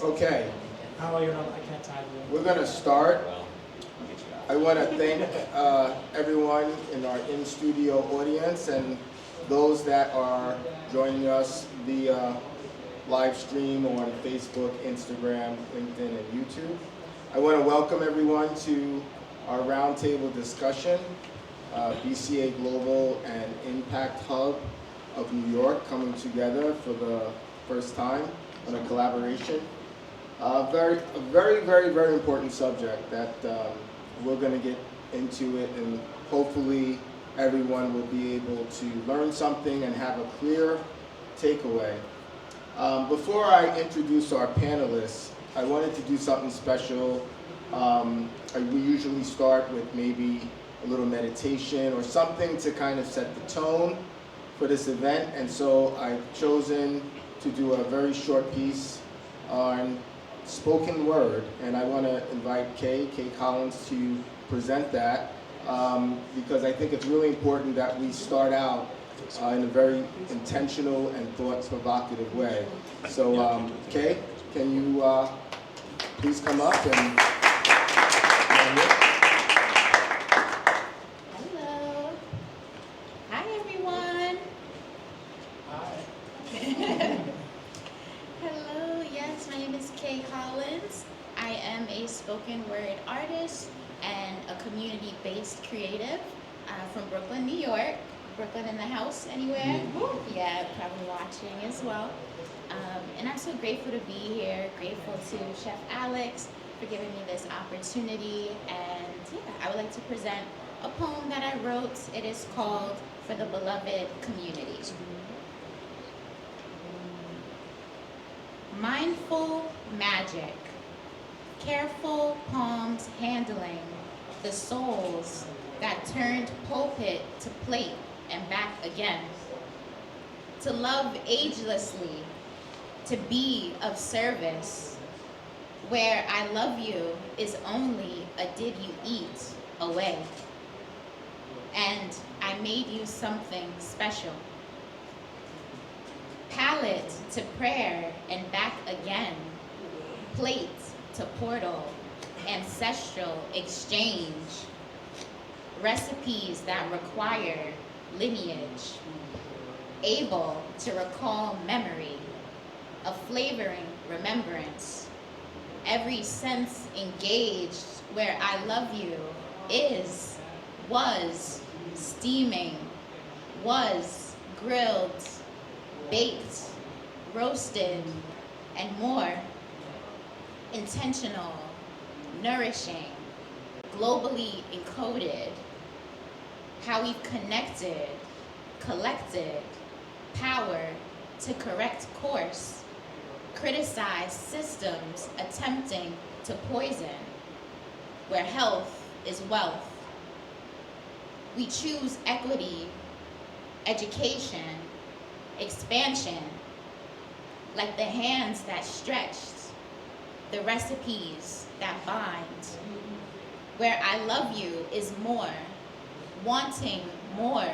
Okay, How are you? I can't type you. we're going to start. I want to thank everyone in our in-studio audience and those that are joining us via live stream on Facebook, Instagram, LinkedIn, and YouTube. I want to welcome everyone to our roundtable discussion, BCA Global and Impact Hub of New York coming together for the first time on a collaboration. A very important subject that we're going to get into it, and hopefully everyone will be able to learn something and have a clear takeaway. Before I introduce our panelists, I wanted to do something special. We usually start with maybe a little meditation or something to kind of set the tone for this event, and so I've chosen to do a very short piece on spoken word, and I want to invite Kay Collins to present that because I think it's really important that we start out in a very intentional and thought-provocative way. So, Kay, can you please come up and... Hello. Hi, everyone. Hi. Hello. Yes, my name is Kay Collins. I am a spoken word artist and a community-based creative from Brooklyn, New York. Brooklyn in the house anywhere? Yeah, probably watching as well. And I'm so grateful to be here, grateful to Chef Alex for giving me this opportunity. And yeah, I would like to present a poem that I wrote. It is called For the Beloved Community. Mindful magic, careful palms handling the souls that turned pulpit to plate and back again. To love agelessly, to be of service, where I love you is only a did you eat away. And I made you something special. Palate to prayer and back again. Plate to portal, ancestral exchange. Recipes that require lineage. Able to recall memory, a flavoring remembrance. Every sense engaged where I love you is, was, steaming, was, grilled, baked, roasted, and more. Intentional, nourishing, globally encoded. How we've connected, collected, power to correct course. Criticize systems attempting to poison, where health is wealth. We choose equity, education, expansion, like the hands that stretched, the recipes that bind. Where I love you is more, wanting more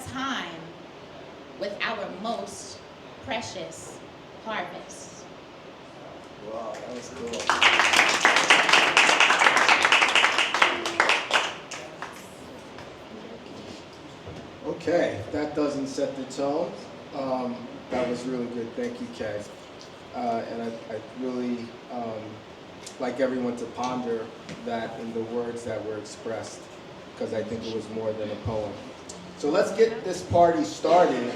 time with our most precious harvest. Wow, that was cool. Okay, that doesn't set the tone. That was really good. Thank you, Kay. And I really like everyone to ponder that in the words that were expressed, because I think it was more than a poem. So let's get this party started.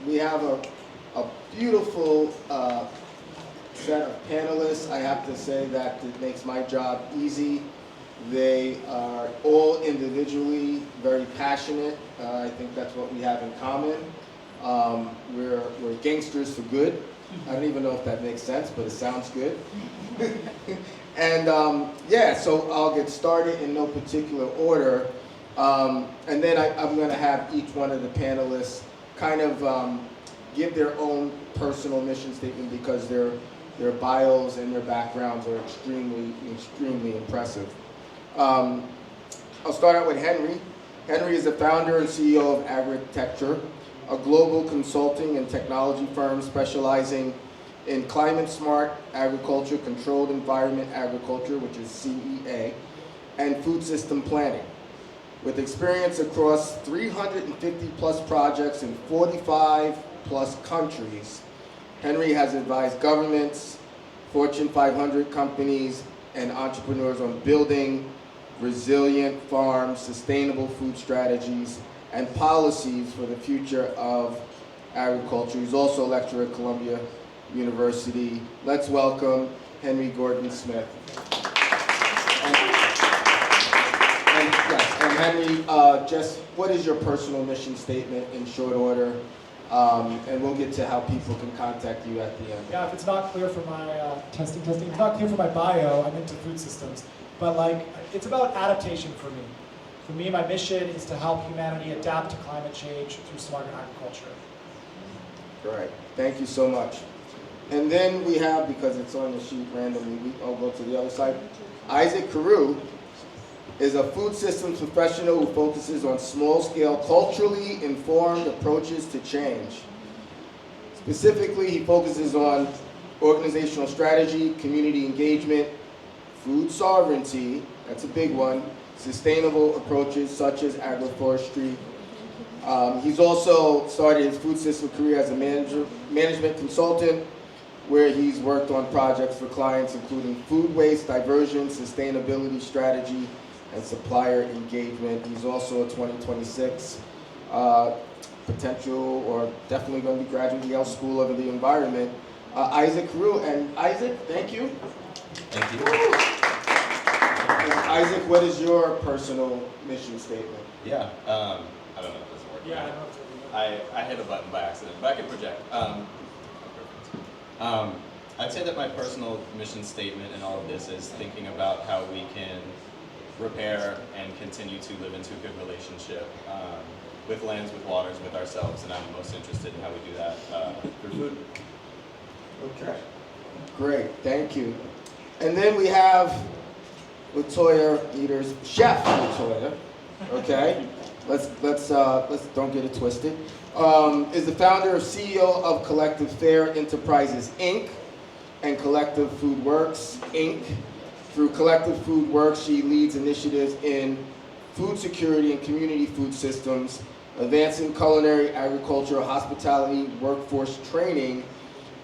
We have a beautiful set of panelists. I have to say that it makes my job easy. They are all individually very passionate. I think that's what we have in common. We're gangsters for good. I don't even know if that makes sense, but it sounds good. And yeah, so I'll get started in no particular order. And then I'm going to have each one of the panelists kind of give their own personal mission statement, because their bios and their backgrounds are extremely impressive. I'll start out with Henry. Henry is the founder and CEO of Agritecture, a global consulting and technology firm specializing in climate smart agriculture, controlled environment agriculture, which is CEA, and food system planning. With experience across 350 plus projects in 45 plus countries, Henry has advised governments, Fortune 500 companies, and entrepreneurs on building resilient farms, sustainable food strategies, and policies for the future of agriculture. He's also a lecturer at Columbia University. Let's welcome Henry Gordon Smith. And Henry, just what is your personal mission statement in short order? And we'll get to how people can contact you at the end. Yeah, if it's not clear for my testing, if it's not clear for my bio, I'm into food systems. But like, it's about adaptation for me. For me, my mission is to help humanity adapt to climate change through smarter agriculture. Great, thank you so much. And then we have, because it's on the sheet randomly, I'll go to the other side. Isaac Carew is a food systems professional who focuses on small-scale, culturally informed approaches to change. Specifically, he focuses on organizational strategy, community engagement, food sovereignty, that's a big one, sustainable approaches such as agroforestry. He's also started his food system career as a management consultant, where he's worked on projects for clients including food waste diversion, sustainability strategy, and supplier engagement. He's also a 2026 potential, or definitely going to be graduating Yale School of the Environment, Isaac Carew. And Isaac, thank you. Thank you. And Isaac, what is your personal mission statement? Yeah, I don't know if this works. Yeah, I know. I hit a button by accident, but I can project. Perfect. I'd say that my personal mission statement in all of this is thinking about how we can repair and continue to live into a good relationship with lands, with waters, with ourselves, and I'm most interested in how we do that through food. Okay, great, thank you. And then we have Latoya Eaters, Chef Latoya, okay? Let's don't get it twisted. Is the founder of CEO of Collective Fair Enterprises, Inc. and Collective Food Works, Inc. Through Collective Food Works, she leads initiatives in food security and community food systems, advancing culinary, agricultural, hospitality, workforce training,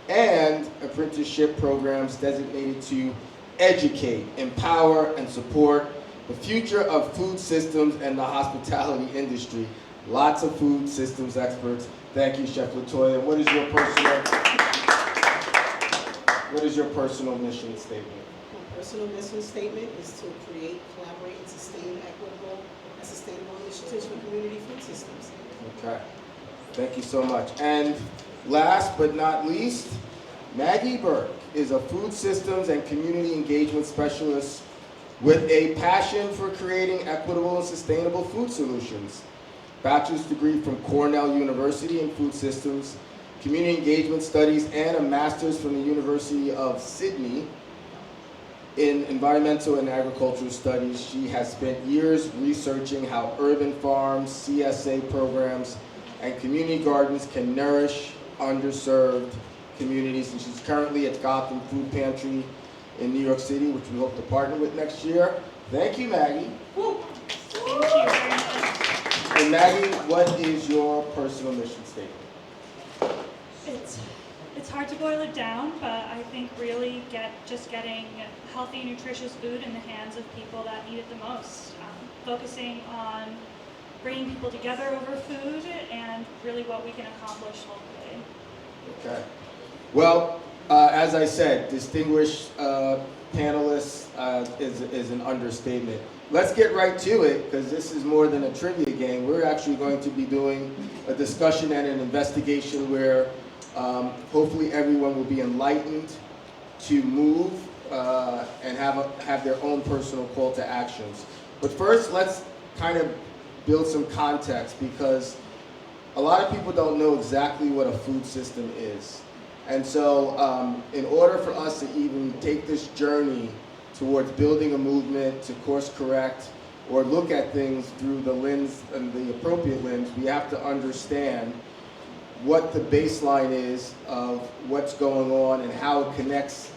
and apprenticeship programs designated to educate, empower, and support the future of food systems and the hospitality industry. Lots of food systems experts. Thank you, Chef Latoya. What is your personal mission statement? My personal mission statement is to create, collaborate, and sustain equitable and sustainable initiatives for community food systems. Okay, thank you so much. And last but not least, Maggie Burke is a food systems and community engagement specialist with a passion for creating equitable and sustainable food solutions. Bachelor's degree from Cornell University in food systems, community engagement studies, and a master's from the University of Sydney in environmental and agricultural studies. She has spent years researching how urban farms, CSA programs, and community gardens can nourish underserved communities. And she's currently at Gotham Food Pantry in New York City, which we hope to partner with next year. Thank you, Maggie. Thank you very much. And Maggie, what is your personal mission statement? It's hard to boil it down, but I think really getting healthy, nutritious food in the hands of people that need it the most. Focusing on bringing people together over food and really what we can accomplish locally. Okay. Well, as I said, distinguished panelists is an understatement. Let's get right to it, because this is more than a trivia game. We're actually going to be doing a discussion and an investigation where hopefully everyone will be enlightened to move and have their own personal call to actions. But first, let's kind of build some context, because a lot of people don't know exactly what a food system is. And so in order for us to even take this journey towards building a movement to course correct or look at things through the lens and the appropriate lens, we have to understand what the baseline is of what's going on and how it connects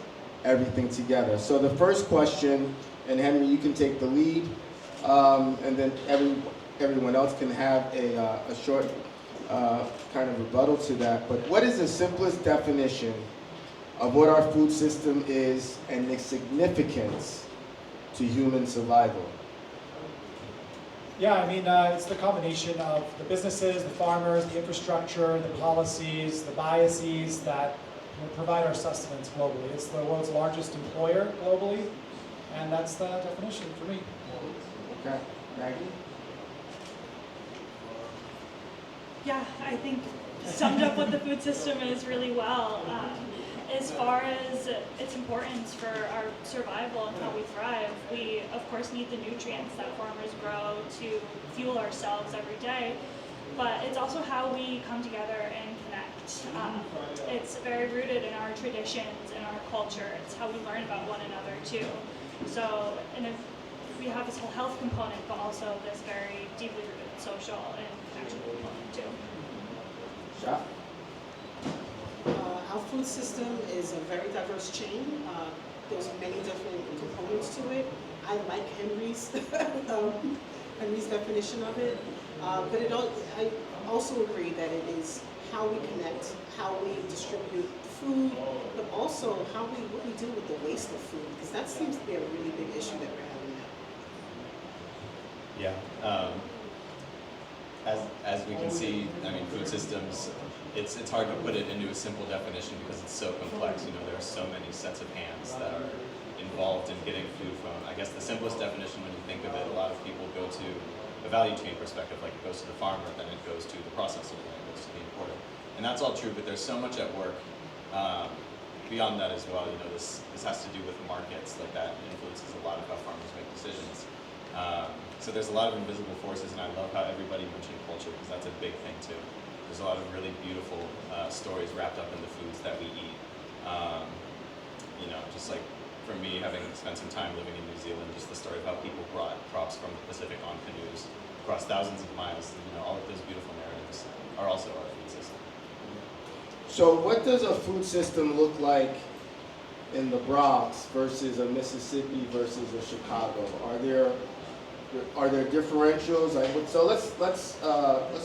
everything together. So the first question, and Henry, you can take the lead, and then everyone else can have a short kind of rebuttal to that. But what is the simplest definition of what our food system is and its significance to human survival? Yeah, I mean, it's the combination of the businesses, the farmers, the infrastructure, the policies, the biases that provide our sustenance globally. It's the world's largest employer globally, and that's the definition for me. Okay, Maggie? Yeah, I think summed up what the food system is really well. As far as its importance for our survival and how we thrive, we of course need the nutrients that farmers grow to fuel ourselves every day, but it's also how we come together and connect. It's very rooted in our traditions and our culture. It's how we learn about one another too. So, and if we have this whole health component, but also this very deeply rooted social and connection component too. Shah? Our food system is a very diverse chain. There's many different components to it. I like Henry's Henry's definition of it, but I also agree that it is how we connect, how we distribute food, but also what we do with the waste of food, because that seems to be a really big issue that we're having now. Yeah. As we can see, I mean, food systems, it's hard to put it into a simple definition because it's so complex. You know, there are so many sets of hands that are involved in getting food from. I guess the simplest definition when you think of it, a lot of people go to a value chain perspective, like it goes to the farmer, then it goes to the processor, then it goes to the importer. And that's all true, but there's so much at work beyond that as well. You know, this has to do with markets, like that influences a lot of how farmers make decisions. So there's a lot of invisible forces, and I love how everybody mentioned culture, because that's a big thing too. There's a lot of really beautiful stories wrapped up in the foods that we eat. You know, just like for me, having spent some time living in New Zealand, just the story of how people brought crops from the Pacific on canoes across thousands of miles. You know, all of those beautiful narratives are also our food system. So what does a food system look like in the Bronx versus a Mississippi versus a Chicago? Are there differentials? So let's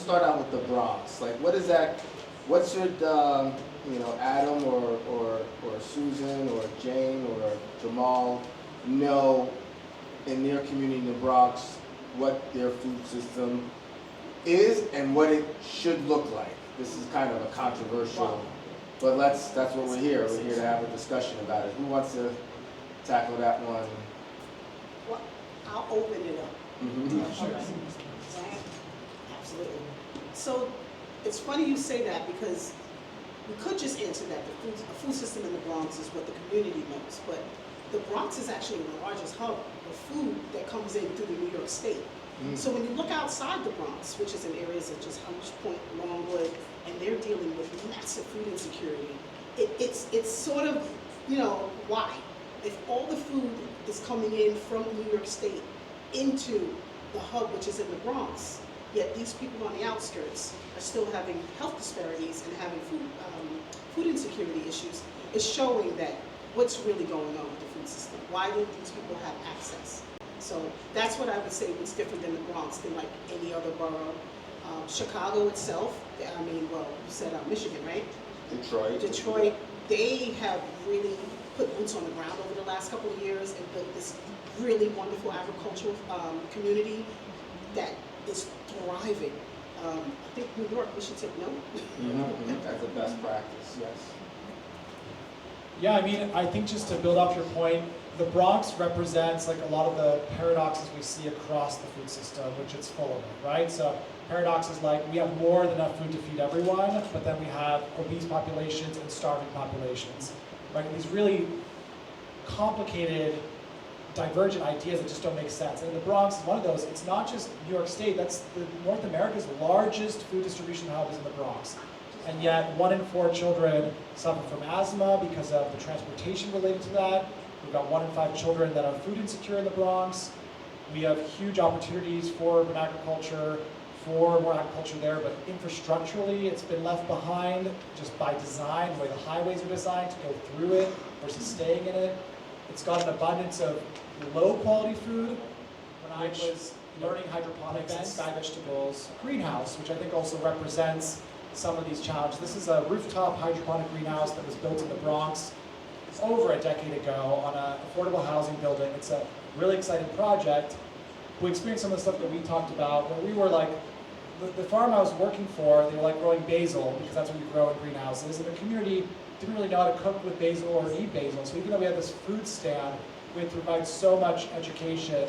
start out with the Bronx. Like, what is that? What should Adam or Susan or Jane or Jamal know in their community in the Bronx what their food system is and what it should look like? This is kind of a controversial, but that's what we're here. We're here to have a discussion about it. Who wants to tackle that one? Well, I'll open it up. Mm-hmm. All right. Absolutely. So it's funny you say that, because we could just answer that the food system in the Bronx is what the community knows, but the Bronx is actually the largest hub of food that comes in through the New York State. Mm-hmm. So when you look outside the Bronx, which is in areas such as Hunter's Point, Longwood, and they're dealing with massive food insecurity, it's sort of, why? If all the food is coming in from New York State into the hub, which is in the Bronx, yet these people on the outskirts are still having health disparities and having food insecurity issues, is showing that what's really going on with the food system. Why don't these people have access? So that's what I would say what's different than the Bronx than like any other borough. Chicago itself, you said Michigan, right? Detroit, they have really put boots on the ground over the last couple of years and built this really wonderful agricultural community that is thriving. I think New York, we should take note. Mm-hmm. That's the best practice, yes. Yeah, I think just to build off your point, the Bronx represents like a lot of the paradoxes we see across the food system, which it's full of, right? So paradoxes like we have more than enough food to feed everyone, but then we have obese populations and starving populations, right? These really complicated, divergent ideas that just don't make sense. And the Bronx is one of those. It's not just New York State. That's North America's largest food distribution hub is in the Bronx. And yet 1 in 4 children suffer from asthma because of the transportation related to that. We've got 1 in 5 children that are food insecure in the Bronx. We have huge opportunities for urban agriculture, for more agriculture there, but infrastructurally it's been left behind just by design, the way the highways are designed to go through it versus staying in it. It's got an abundance of low quality food. When I was learning hydroponics and sky vegetables greenhouse, which I think also represents some of these challenges. This is a rooftop hydroponic greenhouse that was built in the Bronx over a decade ago on an affordable housing building. It's a really exciting project. We experienced some of the stuff that we talked about, where we were like, the farm I was working for, they were like growing basil, because that's what you grow in greenhouses, and the community didn't really know how to cook with basil or eat basil. So even though we had this food stand, we had to provide so much education.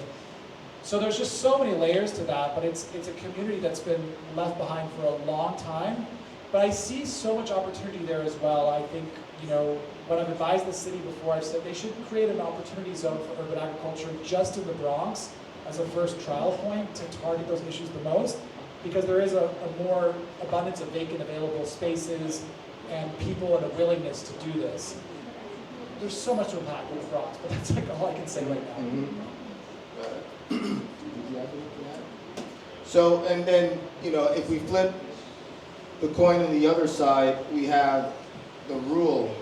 So there's just so many layers to that, but it's a community that's been left behind for a long time. But I see so much opportunity there as well. I think, you know, when I've advised the city before, I've said they should create an opportunity zone for urban agriculture just in the Bronx as a first trial point to target those issues the most, because there is a more abundance of vacant available spaces and people and a willingness to do this. There's so much to unpack in the Bronx, but that's like all I can say right now. So, and then, you know, if we flip the coin on the other side, we have the rural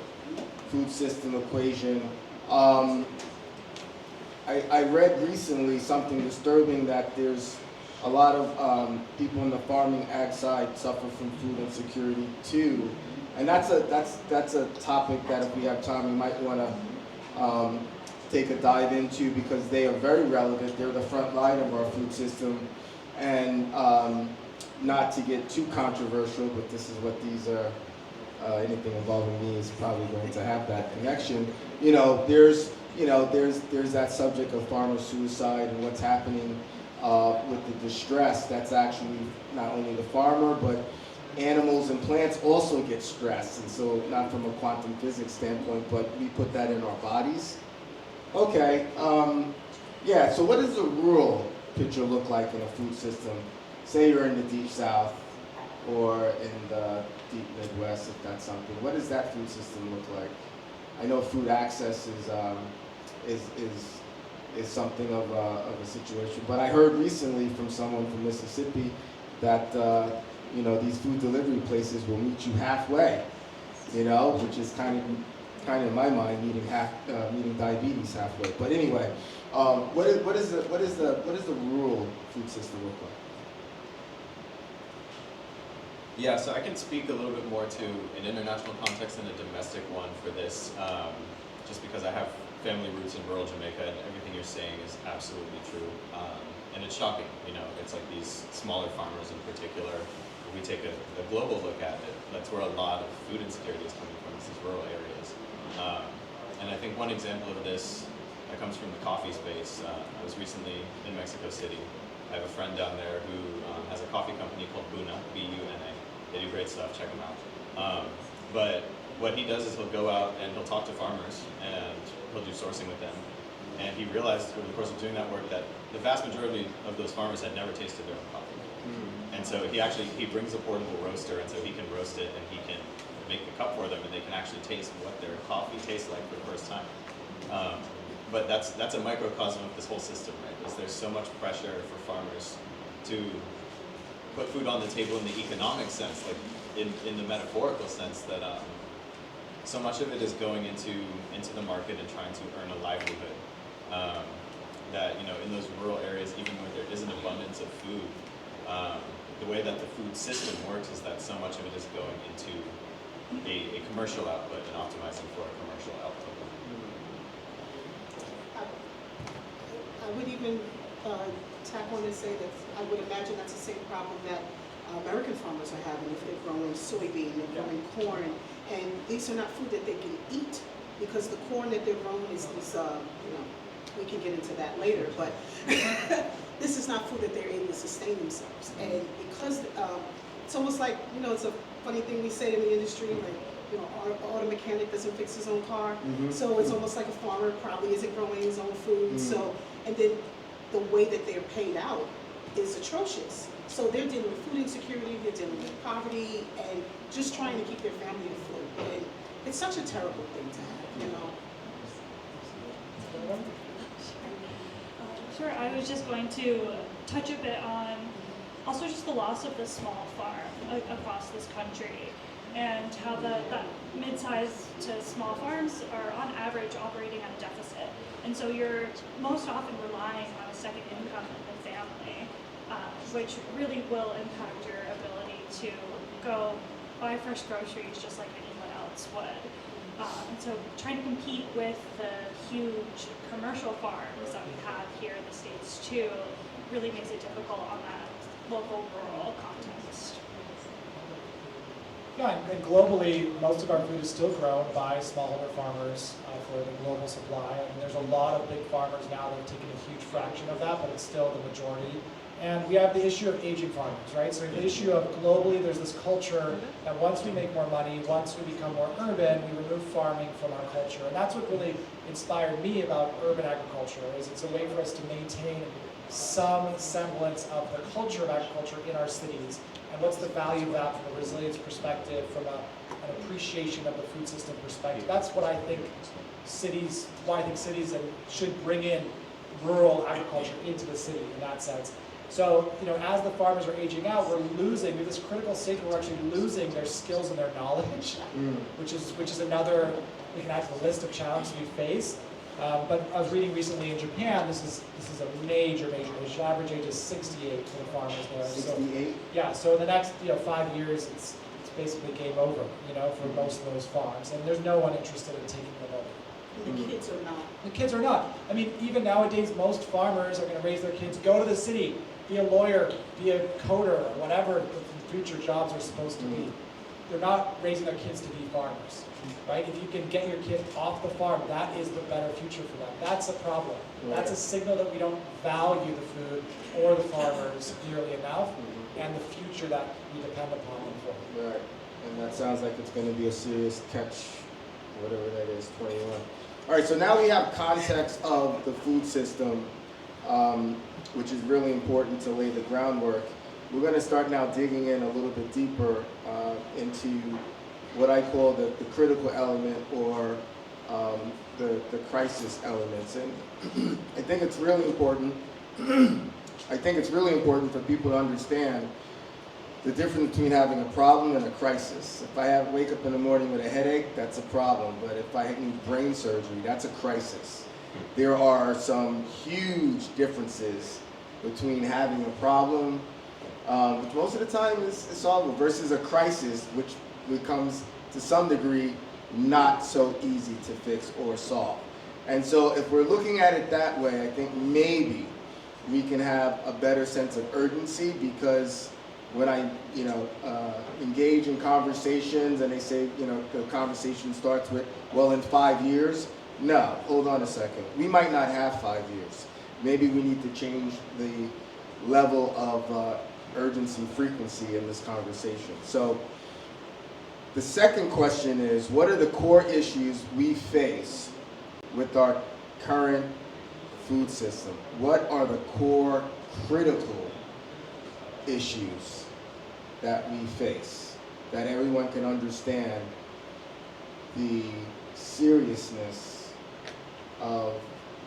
food system equation. I read recently something disturbing, that there's a lot of people in the farming ag side suffer from food insecurity too. And that's a topic that if we have time, we might want to take a dive into, because they are very relevant. They're the front line of our food system. And not to get too controversial, but this is what these are, anything involving me is probably going to have that connection. There's that subject of farmer suicide and what's happening with the distress. That's actually not only the farmer, but animals and plants also get stressed. And so not from a quantum physics standpoint, but we put that in our bodies. Okay, yeah, so what does the rural picture look like in a food system? Say you're in the deep south or in the deep Midwest, if that's something. What does that food system look like? I know food access is something of a situation, but I heard recently from someone from Mississippi that these food delivery places will meet you halfway, which is kind of in my mind meeting diabetes halfway. But anyway, what does the rural food system look like? Yeah, so I can speak a little bit more to an international context and a domestic one for this, just because I have family roots in rural Jamaica, and everything you're saying is absolutely true. And it's shocking, it's like these smaller farmers in particular. If we take a global look at it, that's where a lot of food insecurity is coming from, is these rural areas. And I think one example of this that comes from the coffee space. I was recently in Mexico City. I have a friend down there who has a coffee company called Buna, B-U-N-A. They do great stuff, check them out. But what he does is he'll go out and he'll talk to farmers and he'll do sourcing with them. And he realized over the course of doing that work that the vast majority of those farmers had never tasted their own coffee. And so he brings a portable roaster, and so he can roast it and he can make the cup for them, and they can actually taste what their coffee tastes like for the first time. But that's a microcosm of this whole system, right? Is there's so much pressure for farmers to put food on the table in the economic sense, like in the metaphorical sense, that so much of it is going into the market and trying to earn a livelihood. That in those rural areas, even where there is an abundance of food, the way that the food system works is that so much of it is going into a commercial output and optimizing for a commercial output. I would even tack on and say that I would imagine that's the same problem that American farmers are having if they're growing soybean, they're growing corn, and these are not food that they can eat, because the corn that they're growing is we can get into that later, but this is not food that they're able to sustain themselves. And because it's almost like, it's a funny thing we say in the industry, like, our auto mechanic doesn't fix his own car. So it's almost like a farmer probably isn't growing his own food. So, and then the way that they're paid out is atrocious. So they're dealing with food insecurity, they're dealing with poverty, and just trying to keep their family afloat. And it's such a terrible thing to have, Sure, I was just going to touch a bit on Also just the loss of the small farm across this country, and how that mid-sized to small farms are on average operating at a deficit. And so you're most often relying on a second income in the family, which really will impact your ability to go buy fresh groceries just like anyone else would. And so trying to compete with the huge commercial farms that we have here in the States too really makes it difficult on that local rural context. Yeah, and globally, most of our food is still grown by smallholder farmers for the global supply. And there's a lot of big farmers now that have taken a huge fraction of that, but it's still the majority. And we have the issue of aging farmers, right? So the issue of globally, there's this culture that once we make more money, once we become more urban, we remove farming from our culture. And that's what really inspired me about urban agriculture, is it's a way for us to maintain some semblance of the culture of agriculture in our cities. And what's the value of that from a resilience perspective, from an appreciation of the food system perspective? That's what I think cities, should bring in rural agriculture into the city in that sense. So, as the farmers are aging out, we have this critical stage where we're actually losing their skills and their knowledge, which is another, we can add to the list of challenges we face. But I was reading recently in Japan, this is a major issue. The average age is 68 for the farmers there. 68? So, yeah, so in the next 5 years, it's basically game over, for most of those farms. And there's no one interested in taking them over. And the kids are not. The kids are not. I mean, even nowadays, most farmers are going to raise their kids, go to the city, be a lawyer, be a coder, or whatever the future jobs are supposed to be. They're not raising their kids to be farmers, right? If you can get your kid off the farm, that is the better future for them. That's a problem. Right. That's a signal that we don't value the food or the farmers nearly enough, and the future that we depend upon them for. Right, and that sounds like it's going to be a serious catch, whatever that is, 21. All right, so now we have context of the food system, which is really important to lay the groundwork. We're going to start now digging in a little bit deeper into what I call the critical element, or the crisis elements. And I think it's really important. I think it's really important for people to understand the difference between having a problem and a crisis. If I wake up in the morning with a headache, that's a problem. But if I need brain surgery, that's a crisis. There are some huge differences between having a problem, which most of the time is solvable, versus a crisis, which becomes, to some degree, not so easy to fix or solve. And so if we're looking at it that way, I think maybe we can have a better sense of urgency, because when I, engage in conversations and they say, the conversation starts with, well, in 5 years, no, hold on a second. We might not have 5 years. Maybe we need to change the level of urgency, frequency in this conversation. So the second question is, what are the core issues we face with our current food system? What are the core critical issues that we face, that everyone can understand the seriousness of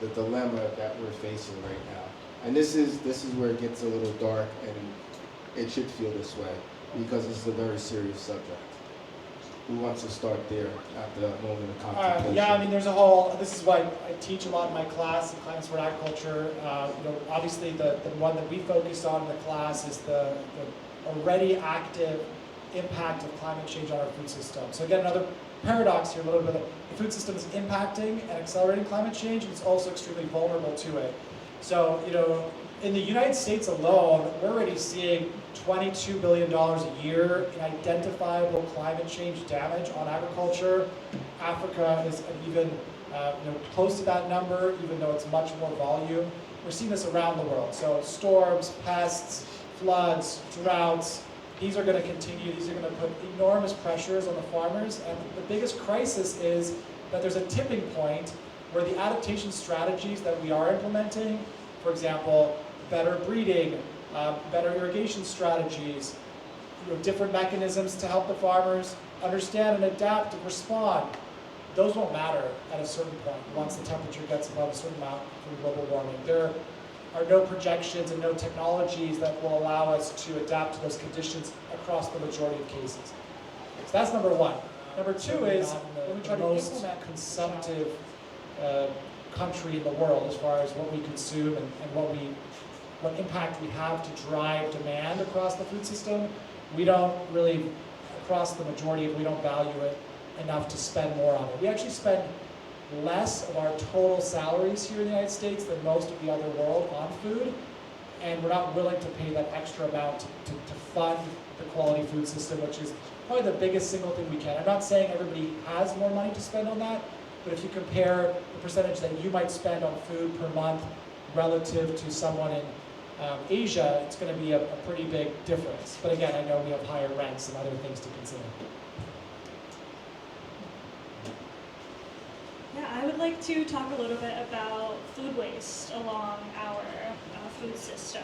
the dilemma that we're facing right now? And this is where it gets a little dark, and it should feel this way, because this is a very serious subject. Who wants to start there after that moment of contemplation? Yeah, I mean, there's a whole, this is why I teach a lot in my class in climate smart agriculture. Obviously the one that we focus on in the class is the already active impact of climate change on our food system. So again, another paradox here a little bit. The food system is impacting and accelerating climate change, and it's also extremely vulnerable to it. So, in the United States alone, we're already seeing $22 billion a year in identifiable climate change damage on agriculture. Africa is even close to that number, even though it's much more volume. We're seeing this around the world. So storms, pests, floods, droughts, these are going to continue. These are going to put enormous pressures on the farmers. And the biggest crisis is that there's a tipping point where the adaptation strategies that we are implementing, for example, better breeding, better irrigation strategies, different mechanisms to help the farmers understand and adapt and respond, those won't matter at a certain point once the temperature gets above a certain amount from global warming. There are no projections and no technologies that will allow us to adapt to those conditions across the majority of cases. So that's number one. Number two is when we try to implement consumptive country in the world as far as what we consume and what impact we have to drive demand across the food system, we don't really, across the majority, we don't value it enough to spend more on it. We actually spend less of our total salaries here in the United States than most of the other world on food, and we're not willing to pay that extra amount to fund the quality food system, which is probably the biggest single thing we can. I'm not saying everybody has more money to spend on that, but if you compare the percentage that you might spend on food per month relative to someone in Asia, it's going to be a pretty big difference. But again, I know we have higher rents and other things to consider. Yeah, I would like to talk a little bit about food waste along our food system.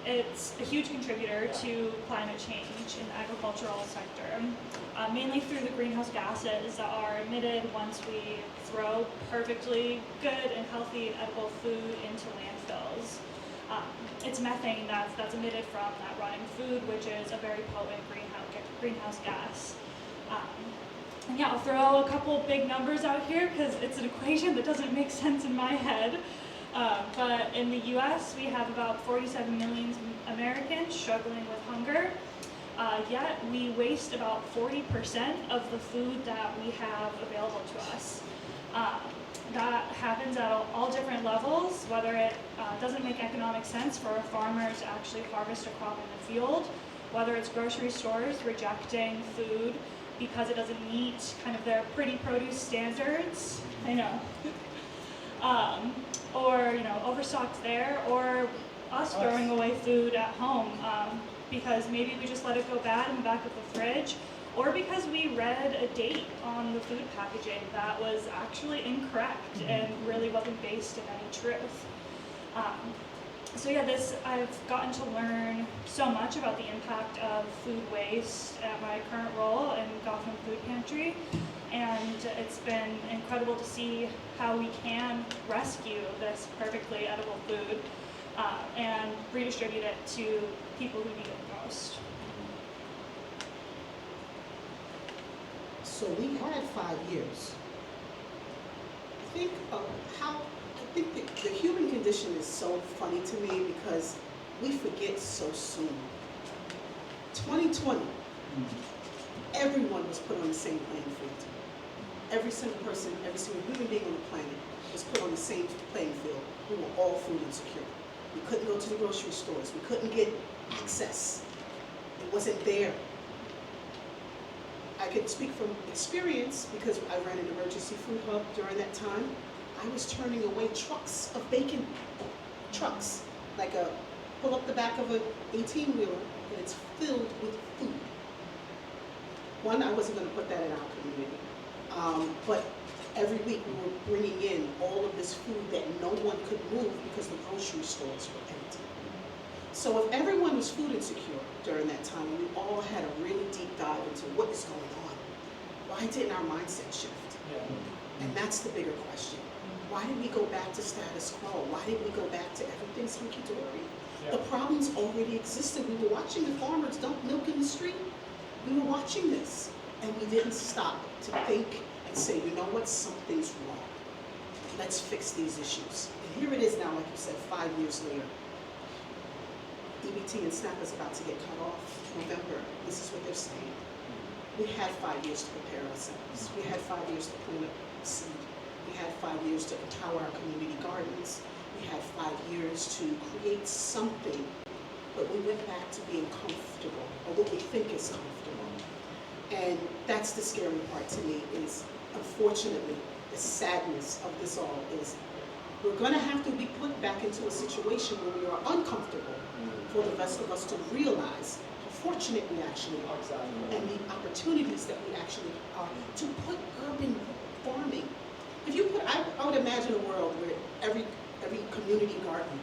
It's a huge contributor to climate change in the agricultural sector, mainly through the greenhouse gases that are emitted once we throw perfectly good and healthy edible food into landfills. It's methane that's emitted from that rotting food, which is a very potent greenhouse gas. And yeah, I'll throw a couple big numbers out here because it's an equation that doesn't make sense in my head. But in the US, we have about 47 million Americans struggling with hunger. Yet we waste about 40% of the food that we have available to us. That happens at all different levels, whether it doesn't make economic sense for a farmer to actually harvest a crop in the field, whether it's grocery stores rejecting food because it doesn't meet kind of their pretty produce standards, I know, or overstocked there, or us throwing away food at home because maybe we just let it go bad in the back of the fridge, or because we read a date on the food packaging that was actually incorrect and really wasn't based in any truth. So yeah, I've gotten to learn so much about the impact of food waste at my current role in Gotham Food Pantry, and it's been incredible to see how we can rescue this perfectly edible food and redistribute it to people who need it the most. So we had 5 years. I think the human condition is so funny to me because we forget so soon. 2020, everyone was put on the same playing field. Every single person, every single human being on the planet was put on the same playing field. We were all food insecure. We couldn't go to the grocery stores. We couldn't get access. It wasn't there. I could speak from experience because I ran an emergency food hub during that time. I was turning away trucks of bacon. Trucks. Like pull up the back of an 18-wheeler and it's filled with food. One, I wasn't going to put that in our community. But every week we were bringing in all of this food that no one could move because the grocery stores were empty. So if everyone was food insecure during that time, we all had a really deep dive into what is going on. Why didn't our mindset shift? Yeah. And that's the bigger question. Why did we go back to status quo? Why did we go back to everything's hunky-dory? Yeah. The problems already existed. We were watching the farmers dump milk in the street. We were watching this, and we didn't stop to think and say, you know what, something's wrong. Let's fix these issues. And here it is now, like you said, 5 years later. EBT and SNAP is about to get cut off November. This is what they're saying. We had 5 years to prepare ourselves. We had 5 years to plant a seed. We had 5 years to empower our community gardens. We had 5 years to create something, but we went back to being comfortable, or what we think is comfortable. And that's the scary part to me is, unfortunately, the sadness of this all is we're going to have to be put back into a situation where we are uncomfortable for the rest of us to realize how fortunate we actually are and the opportunities that we actually are to put urban farming. If you put, I would imagine a world where every community garden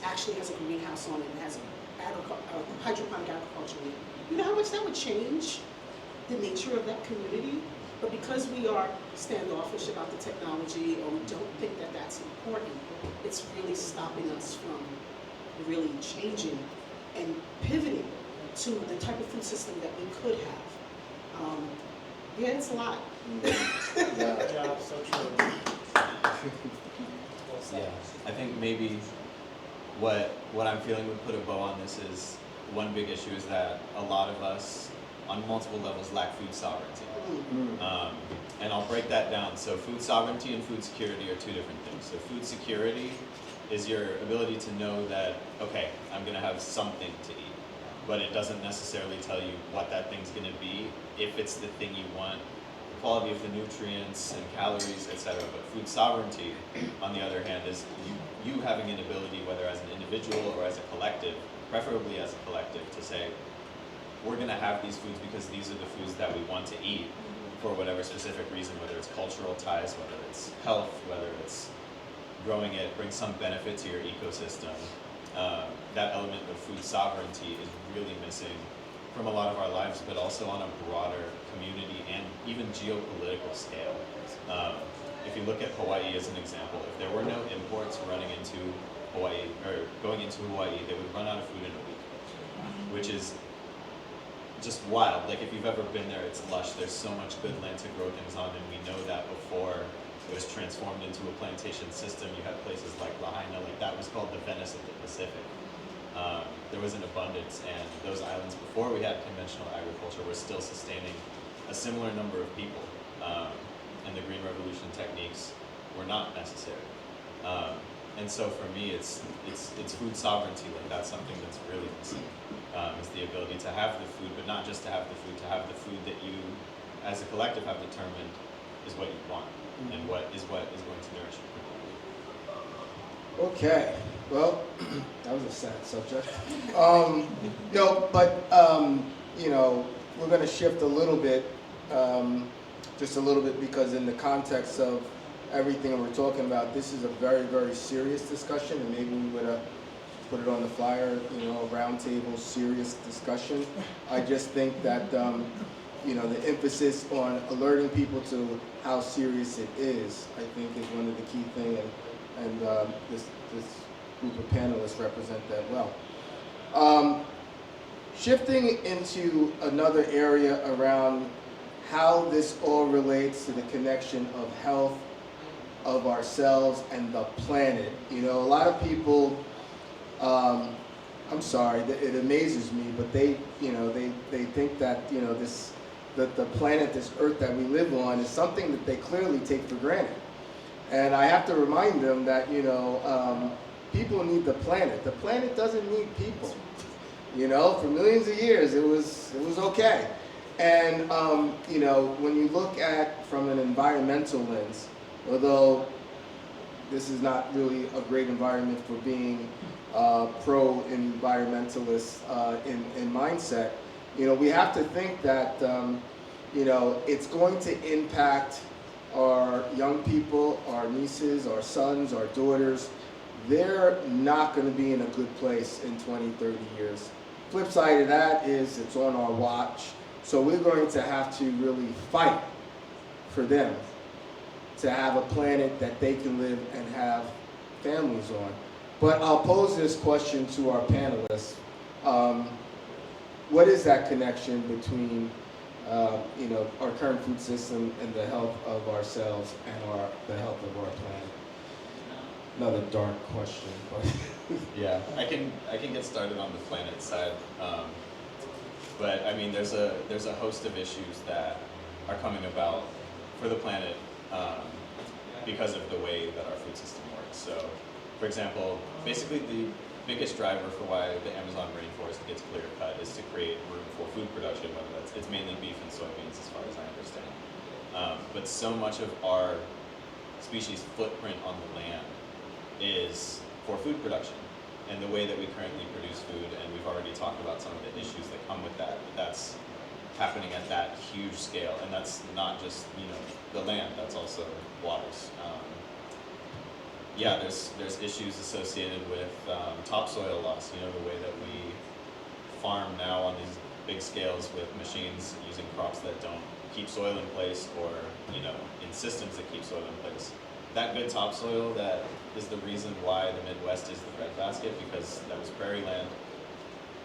actually has a greenhouse on it and has hydroponic agriculture in it. You know how much that would change the nature of that community? But because we are standoffish about the technology, or we don't think that that's important, it's really stopping us from really changing and pivoting to the type of food system that we could have. Yeah, it's a lot. Yeah, so true. Yeah, I think maybe what I'm feeling would put a bow on this is one big issue is that a lot of us on multiple levels lack food sovereignty. And I'll break that down. So food sovereignty and food security are two different things. So food security is your ability to know that, okay, I'm gonna have something to eat, but it doesn't necessarily tell you what that thing's gonna be, if it's the thing you want, the quality of the nutrients and calories, etc. But food sovereignty, on the other hand, is you having an ability, whether as an individual or as a collective, preferably as a collective, to say, we're gonna have these foods because these are the foods that we want to eat for whatever specific reason, whether it's cultural ties, whether it's health, whether it's growing it brings some benefit to your ecosystem. That element of food sovereignty is really missing from a lot of our lives, but also on a broader community and even geopolitical scale. If you look at Hawaii as an example, if there were no imports running into Hawaii, or going into Hawaii, they would run out of food in a week, which is just wild. Like, if you've ever been there, it's lush. There's so much good land to grow things on, and we know that before it was transformed into a plantation system. You had places like Lahaina, like that was called the Venice of the Pacific. There was an abundance, and those islands, before we had conventional agriculture, were still sustaining a similar number of people, and the Green Revolution techniques were not necessary. And so for me, it's food sovereignty. Like, that's something that's really missing. Is the ability to have the food, but not just to have the food, to have the food that you, as a collective, have determined is what you want, and what is going to nourish you. Okay, well, that was a sad subject. We're going to shift a little bit, just a little bit, because in the context of everything we're talking about, this is a very, very serious discussion, and maybe we would have put it on the flyer, roundtable, serious discussion. I just think that, the emphasis on alerting people to how serious it is, I think, is one of the key things, and this group of panelists represent that well. Shifting into another area around how this all relates to the connection of health, of ourselves, and the planet. A lot of people, I'm sorry, it amazes me, but they think that, that the planet, this earth that we live on, is something that they clearly take for granted. And I have to remind them that, people need the planet. The planet doesn't need people. For millions of years, it was okay. And, when you look at from an environmental lens, although this is not really a great environment for being pro-environmentalist in mindset, we have to think that, it's going to impact our young people, our nieces, our sons, our daughters. They're not going to be in a good place in 20, 30 years. Flip side of that is it's on our watch. So we're going to have to really fight for them to have a planet that they can live and have families on. But I'll pose this question to our panelists. What is that connection between our current food system and the health of ourselves and the health of our planet? Another dark question, but Yeah, I can get started on the planet side, but I mean, there's a host of issues that are coming about for the planet because of the way that our food system works. So, for example, basically the biggest driver for why the Amazon rainforest gets clear cut is to create room for food production, whether it's mainly beef and soybeans, as far as I understand. But so much of our species' footprint on the land is for food production and the way that we currently produce food, and we've already talked about some of the issues that come with that. That's happening at that huge scale, and that's not just the land, that's also waters. There's issues associated with topsoil loss, the way that we farm now on these big scales with machines using crops that don't keep soil in place or, you know, in systems that keep soil in place. That good topsoil that is the reason why the Midwest is the breadbasket, because that was prairie land.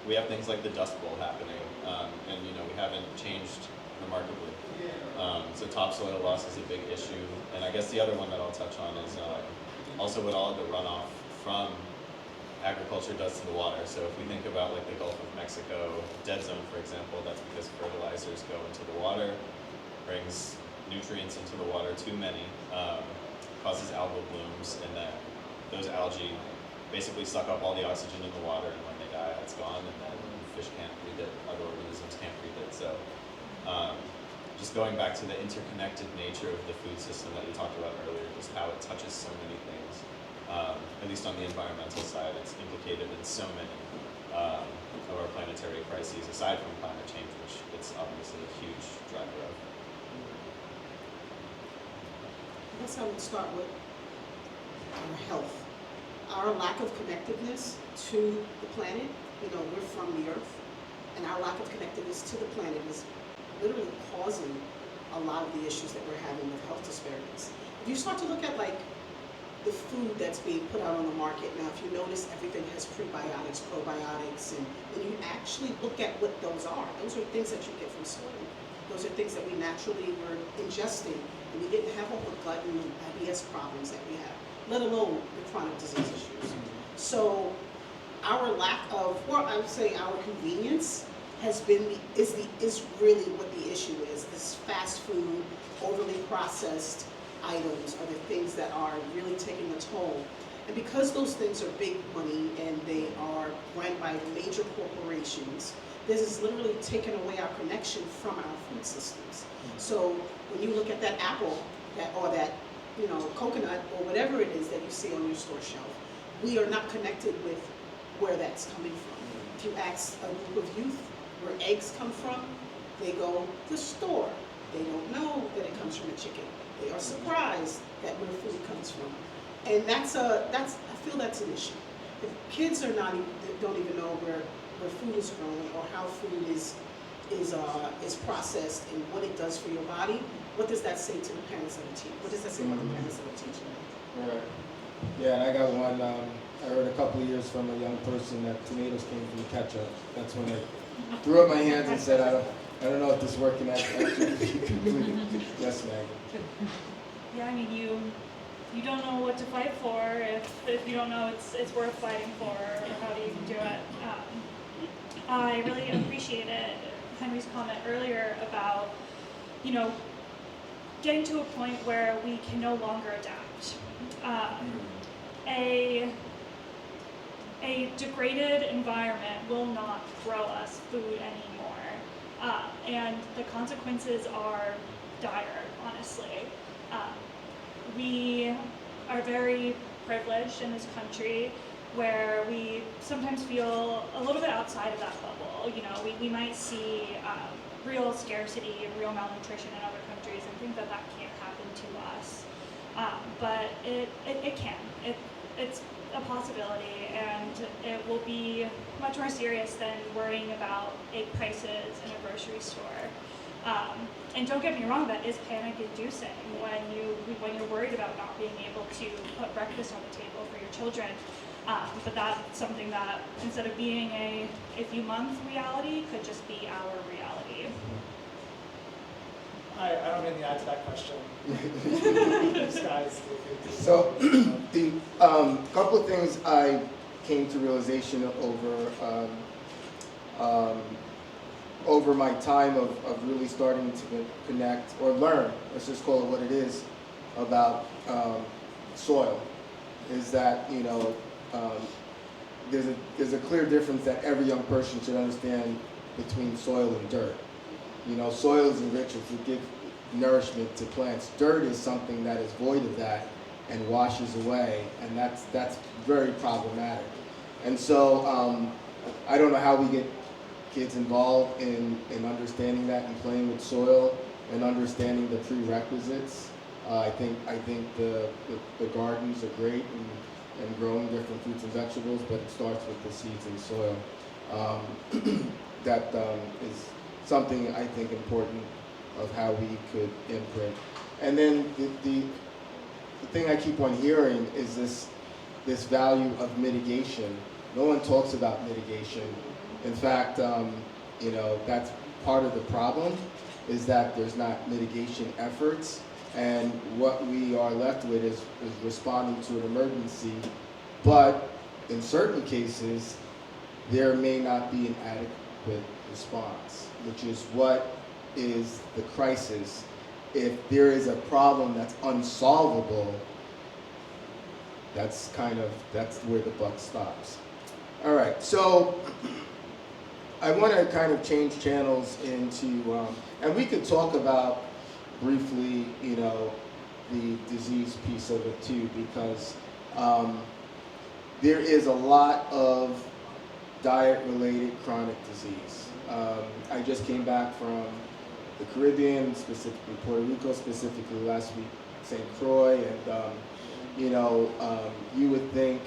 We have things like the Dust Bowl happening, and you know, we haven't changed remarkably. So topsoil loss is a big issue, and I guess the other one that I'll touch on is also what all the runoff from agriculture does to the water. So if we think about like the Gulf of Mexico dead zone, for example, that's because fertilizers go into the water, brings nutrients into the water, too many, causes algal blooms, and then those algae basically suck up all the oxygen in the water, and when they die, it's gone, and then fish can't breathe it, other organisms can't breathe it. So just going back to the interconnected nature of the food system that we talked about earlier, just how it touches so many things. At least on the environmental side, it's implicated in so many of our planetary crises, aside from climate change, which it's obviously a huge driver of. I guess I would start with our health. Our lack of connectedness to the planet, you know, we're from the earth, and our lack of connectedness to the planet is literally causing a lot of the issues that we're having with health disparities. If you start to look at like the food that's being put out on the market now, if you notice, everything has prebiotics, probiotics, and when you actually look at what those are things that you get from soil. Those are things that we naturally were ingesting, and we didn't have all the gut and IBS problems that we have, let alone the chronic disease issues. So our lack of, or I would say our convenience has been, is really what the issue is. This fast food, overly processed items are the things that are really taking a toll. And because those things are big money and they are run by major corporations, this is literally taking away our connection from our food systems. So when you look at that apple, or that, you know, coconut, or whatever it is that you see on your store shelf, we are not connected with where that's coming from. If you ask a group of youth where eggs come from, they go to the store. They don't know that it comes from a chicken. They are surprised that where food comes from. And I feel that's an issue. If kids are don't even know where food is grown or how food is processed and what it does for your body, what does that say to the parents that are teaching? What does that say about the parents that are teaching them? Right. Yeah, and I got one, I heard a couple of years from a young person that tomatoes came from ketchup. That's when I threw up my hands and said, I don't know if this is working out. Yes, Maggie. Yeah, I mean, you don't know what to fight for if you don't know it's worth fighting for, or how do you do it. I really appreciated Henry's comment earlier about, you know, getting to a point where we can no longer adapt. A degraded environment will not grow us food anymore, and the consequences are dire, honestly. We are very privileged in this country where we sometimes feel a little bit outside of that bubble. You know, we might see real scarcity and real malnutrition in other countries and think that can't happen to us. But it can. It's a possibility, and it will be much more serious than worrying about egg prices in a grocery store. And don't get me wrong, that is panic-inducing when you're worried about not being able to put breakfast on the table for your children. But that's something that, instead of being a few month reality, could just be our reality. I don't have anything to add to that question. This guy's So, the couple of things I came to realization over my time of really starting to connect or learn, let's just call it what it is, about soil, is that, you know, there's a clear difference that every young person should understand between soil and dirt. You know, soil is enriched to give nourishment to plants. Dirt is something that is void of that and washes away, and that's very problematic. And so I don't know how we get kids involved in understanding that and playing with soil and understanding the prerequisites. I think the gardens are great and growing different fruits and vegetables, but it starts with the seeds and soil. That is something I think important of how we could imprint. And then the thing I keep on hearing is this value of mitigation. No one talks about mitigation. In fact, that's part of the problem, is that there's not mitigation efforts, and what we are left with is responding to an emergency, but in certain cases, there may not be an adequate response, which is what is the crisis. If there is a problem that's unsolvable, that's where the buck stops. All right, so I want to kind of change channels into, and we could talk about briefly, the disease piece of it too, because there is a lot of diet-related chronic disease. I just came back from the Caribbean, specifically Puerto Rico, specifically last week, St. Croix, and you would think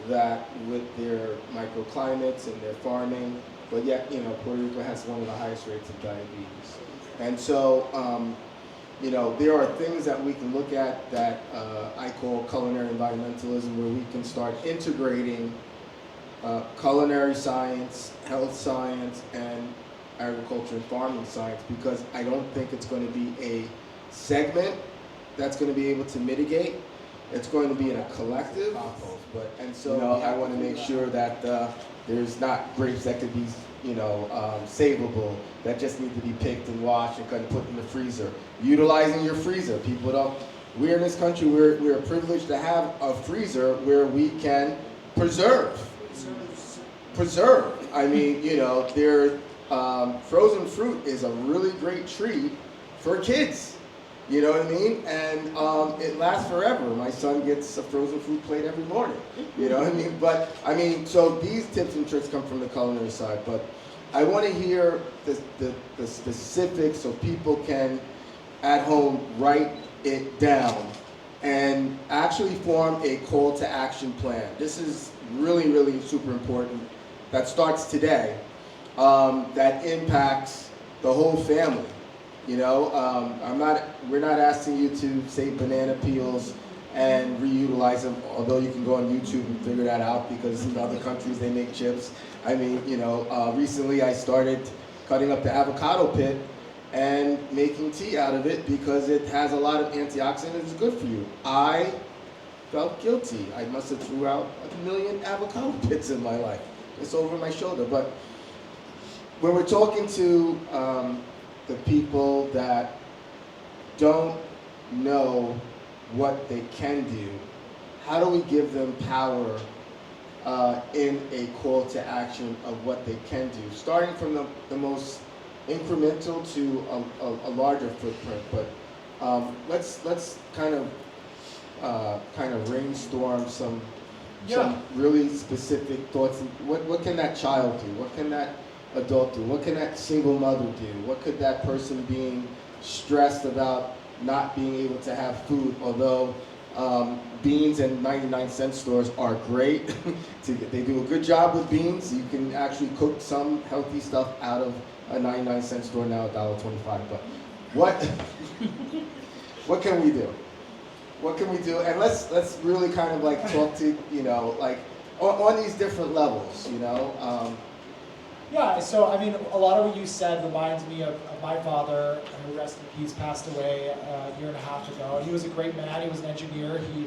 that with their microclimates and their farming, but yet, Puerto Rico has one of the highest rates of diabetes. And so, there are things that we can look at that I call culinary environmentalism, where we can start integrating culinary science, health science, and agriculture and farming science, because I don't think it's going to be a segment that's going to be able to mitigate. It's going to be in a collective, and so I want to make sure that there's not grapes that could be, savable, that just need to be picked and washed and kind of put in the freezer. Utilizing your freezer. People don't. We're in this country. We're privileged to have a freezer where we can preserve. I mean, frozen fruit is a really great treat for kids. You know what I mean? And it lasts forever. My son gets a frozen fruit plate every morning. You know what I mean? But, so these tips and tricks come from the culinary side. But I want to hear the specifics so people can, at home, write it down and actually form a call to action plan. This is really, really super important. That starts today. That impacts the whole family. We're not asking you to save banana peels and reutilize them, although you can go on YouTube and figure that out, because in other countries they make chips. Recently I started cutting up the avocado pit and making tea out of it because it has a lot of antioxidants and it's good for you. I felt guilty. I must have threw out 1 million avocado pits in my life. It's over my shoulder. But when we're talking to the people that don't know what they can do, how do we give them power in a call to action of what they can do, starting from the most incremental to a larger footprint? But let's kind of brainstorm some really specific thoughts. What can that child do? What can that adult do? What can that single mother do? What could that person being stressed about not being able to have food, although beans and 99-cent stores are great. They do a good job with beans. You can actually cook some healthy stuff out of a 99-cent store now, $1.25. But what can we do? What can we do? And let's really kind of like talk to, on these different levels, Yeah, so a lot of what you said reminds me of my father, who, rest in peace, passed away a year and a half ago. He was a great man. He was an engineer. He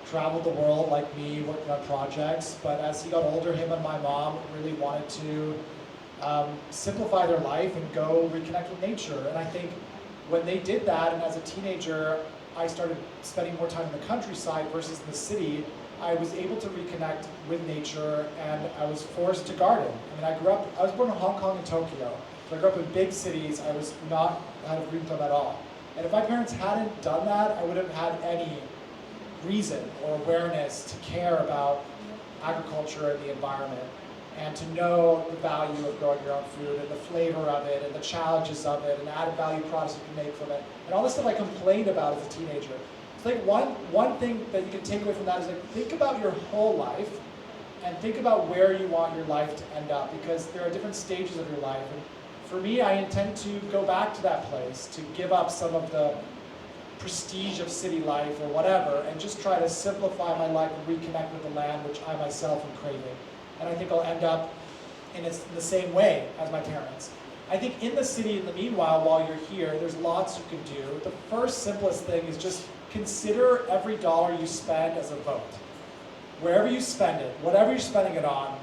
traveled the world like me, working on projects. But as he got older, him and my mom really wanted to simplify their life and go reconnect with nature. And I think when they did that, and as a teenager, I started spending more time in the countryside versus in the city, I was able to reconnect with nature, and I was forced to garden. I was born in Hong Kong and Tokyo, so I grew up in big cities. I was not had a green thumb at all. And if my parents hadn't done that, I wouldn't have had any reason or awareness to care about agriculture and the environment, and to know the value of growing your own food and the flavor of it and the challenges of it and the added value products you can make from it. And all this stuff I complained about as a teenager. It's like one thing that you can take away from that is think about your whole life and think about where you want your life to end up, because there are different stages of your life. And for me, I intend to go back to that place, to give up some of the prestige of city life or whatever, and just try to simplify my life and reconnect with the land which I myself am craving. And I think I'll end up in the same way as my parents. I think in the city, in the meanwhile, while you're here, there's lots you can do. The first simplest thing is just consider every dollar you spend as a vote. Wherever you spend it, whatever you're spending it on,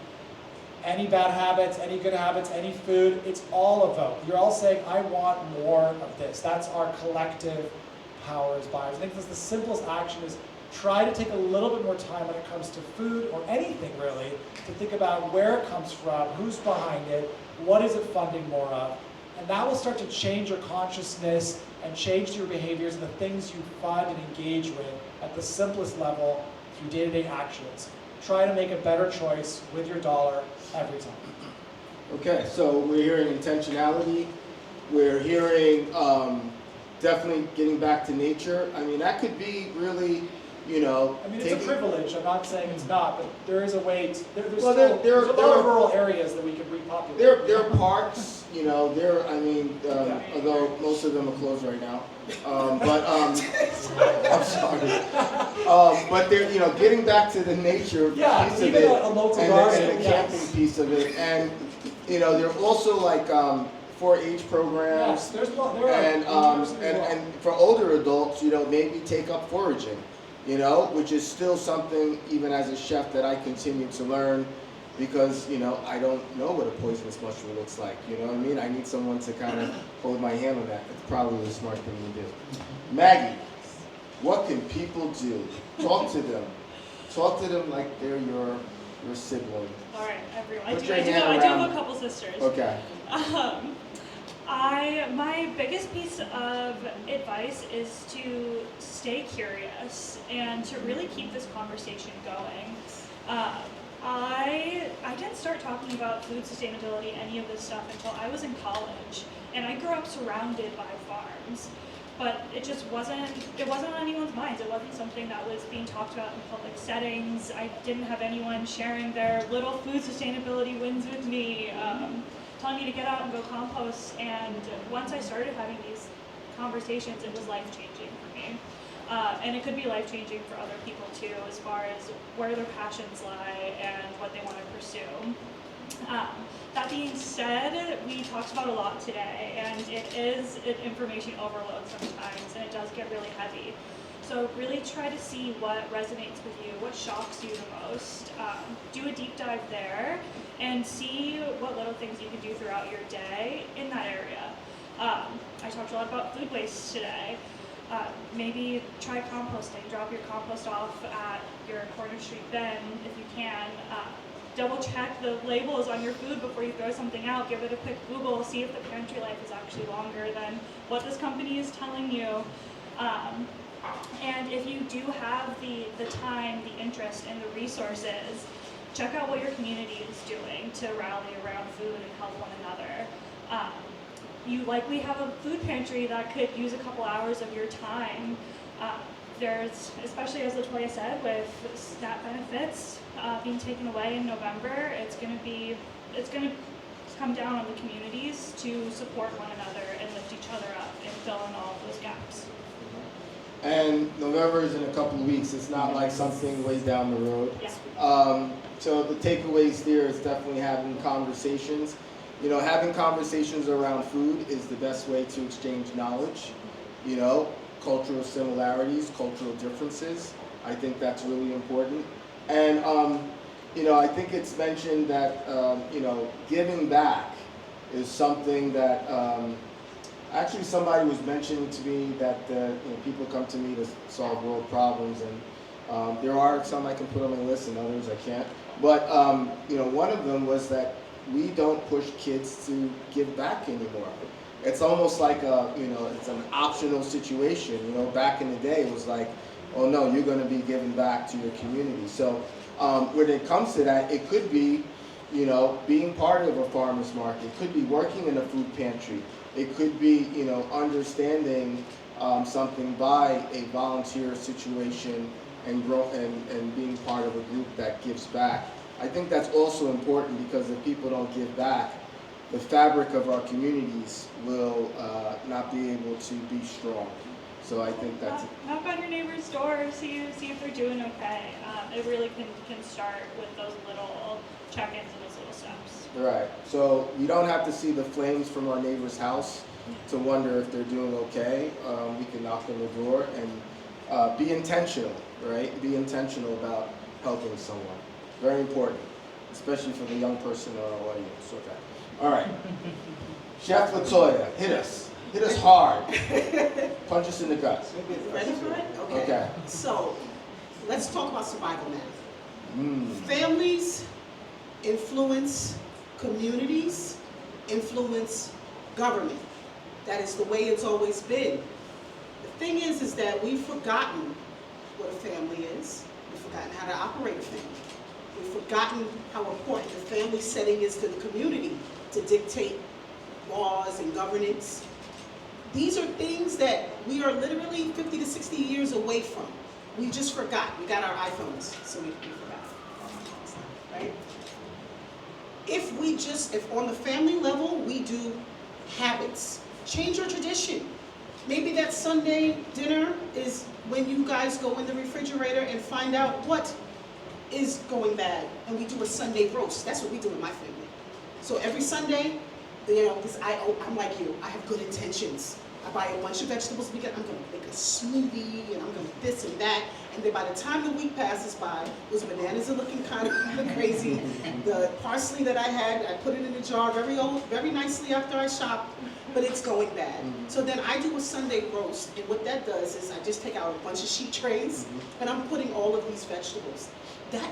any bad habits, any good habits, any food, it's all a vote. You're all saying, I want more of this. That's our collective power as buyers. I think that's the simplest action is try to take a little bit more time when it comes to food or anything really, to think about where it comes from, who's behind it, what is it funding more of, and that will start to change your consciousness and change your behaviors and the things you fund and engage with at the simplest level through day-to-day actions. Try to make a better choice with your dollar every time. Okay, so we're hearing intentionality. We're hearing definitely getting back to nature. I mean, that could be really, you know. I mean, it's a privilege. I'm not saying it's not, but there is a way. There's Well, a lot of rural areas that we can repopulate. There are parks, you know. Although most of them are closed right now. I'm sorry. But they're, you know, getting back to the nature piece of even it, a local and garden, the camping piece of it, and you know, there are also like 4-H programs. Yes, there are. And for older adults, you know, maybe take up foraging, you know, which is still something, even as a chef, that I continue to learn, because, you know, I don't know what a poisonous mushroom looks like, you know what I mean? I need someone to kind of hold my hand on that. It's probably the smart thing to do. Maggie, what can people do? Talk to them. Talk to them like they're your sibling. All right, everyone. Put your hand I do have around. a couple sisters. Okay. My biggest piece of advice is to stay curious and to really keep this conversation going. I didn't start talking about food sustainability, any of this stuff, until I was in college, and I grew up surrounded by farms. But it just wasn't on anyone's minds. It wasn't something that was being talked about in public settings. I didn't have anyone sharing their little food sustainability wins with me, telling me to get out and go compost. And once I started having these conversations, it was life-changing for me. And it could be life-changing for other people too, as far as where their passions lie and what they want to pursue. That being said, we talked about a lot today, and it is an information overload sometimes, and it does get really heavy. So really try to see what resonates with you, what shocks you the most. Do a deep dive there, and see what little things you can do throughout your day in that area. I talked a lot about food waste today. Maybe try composting. Drop your compost off at your corner street bin if you can. Double check the labels on your food before you throw something out. Give it a quick Google. See if the pantry life is actually longer than what this company is telling you. And if you do have the time, the interest, and the resources, check out what your community is doing to rally around food and help one another. You likely have a food pantry that could use a couple hours of your time. There's, especially as Latoya said, with SNAP benefits being taken away in November, it's going to come down on the communities to support one another and lift each other up and fill in all of those gaps. And November is in a couple of weeks. It's not like something way down the road. Yeah. So the takeaways there is definitely having conversations. You know, having conversations around food is the best way to exchange knowledge. You know, cultural similarities, cultural differences. I think that's really important. And, you know, I think it's mentioned that, you know, giving back is something that, actually somebody was mentioning to me that, you know, people come to me to solve world problems, and there are some I can put on my list and others I can't. But, you know, one of them was that we don't push kids to give back anymore. It's almost like it's an optional situation. You know, back in the day, it was like, oh no, you're going to be giving back to your community. So when it comes to that, it could be, you know, being part of a farmer's market. It could be working in a food pantry. It could be, you know, understanding something by a volunteer situation and being part of a group that gives back. I think that's also important, because if people don't give back, the fabric of our communities will not be able to be strong. So I think that's knock on your neighbor's door, see if they're doing okay. It really can start with those little check-ins and those little steps. right. So you don't have to see the flames from our neighbor's house to wonder if they're doing okay. We can knock on the door and be intentional, right? Be intentional about helping someone. Very important, especially for the young person in our audience. Okay. All right. Chef Latoya, hit us. Hit us hard. Punch us in the guts. Ready for it? Okay. So, let's talk about survival now. Mm. Families influence communities, influence government. That is the way it's always been. The thing is that we've forgotten what a family is. We've forgotten how to operate a family. We've forgotten how important the family setting is to the community to dictate laws and governance. These are things that we are literally 50 to 60 years away from. We just forgot. We got our iPhones, so we forgot. Right? If on the family level, we do habits, change your tradition. Maybe that Sunday dinner is when you guys go in the refrigerator and find out what is going bad, and we do a Sunday roast. That's what we do in my family. So every Sunday, because I'm like you, I have good intentions. I buy a bunch of vegetables because I'm going to make a smoothie, and I'm going to this and that. And then by the time the week passes by, those bananas are looking kind of crazy. The parsley that I had, I put it in a jar very nicely after I shopped, but it's going bad. So then I do a Sunday roast, and what that does is I just take out a bunch of sheet trays, and I'm putting all of these vegetables. That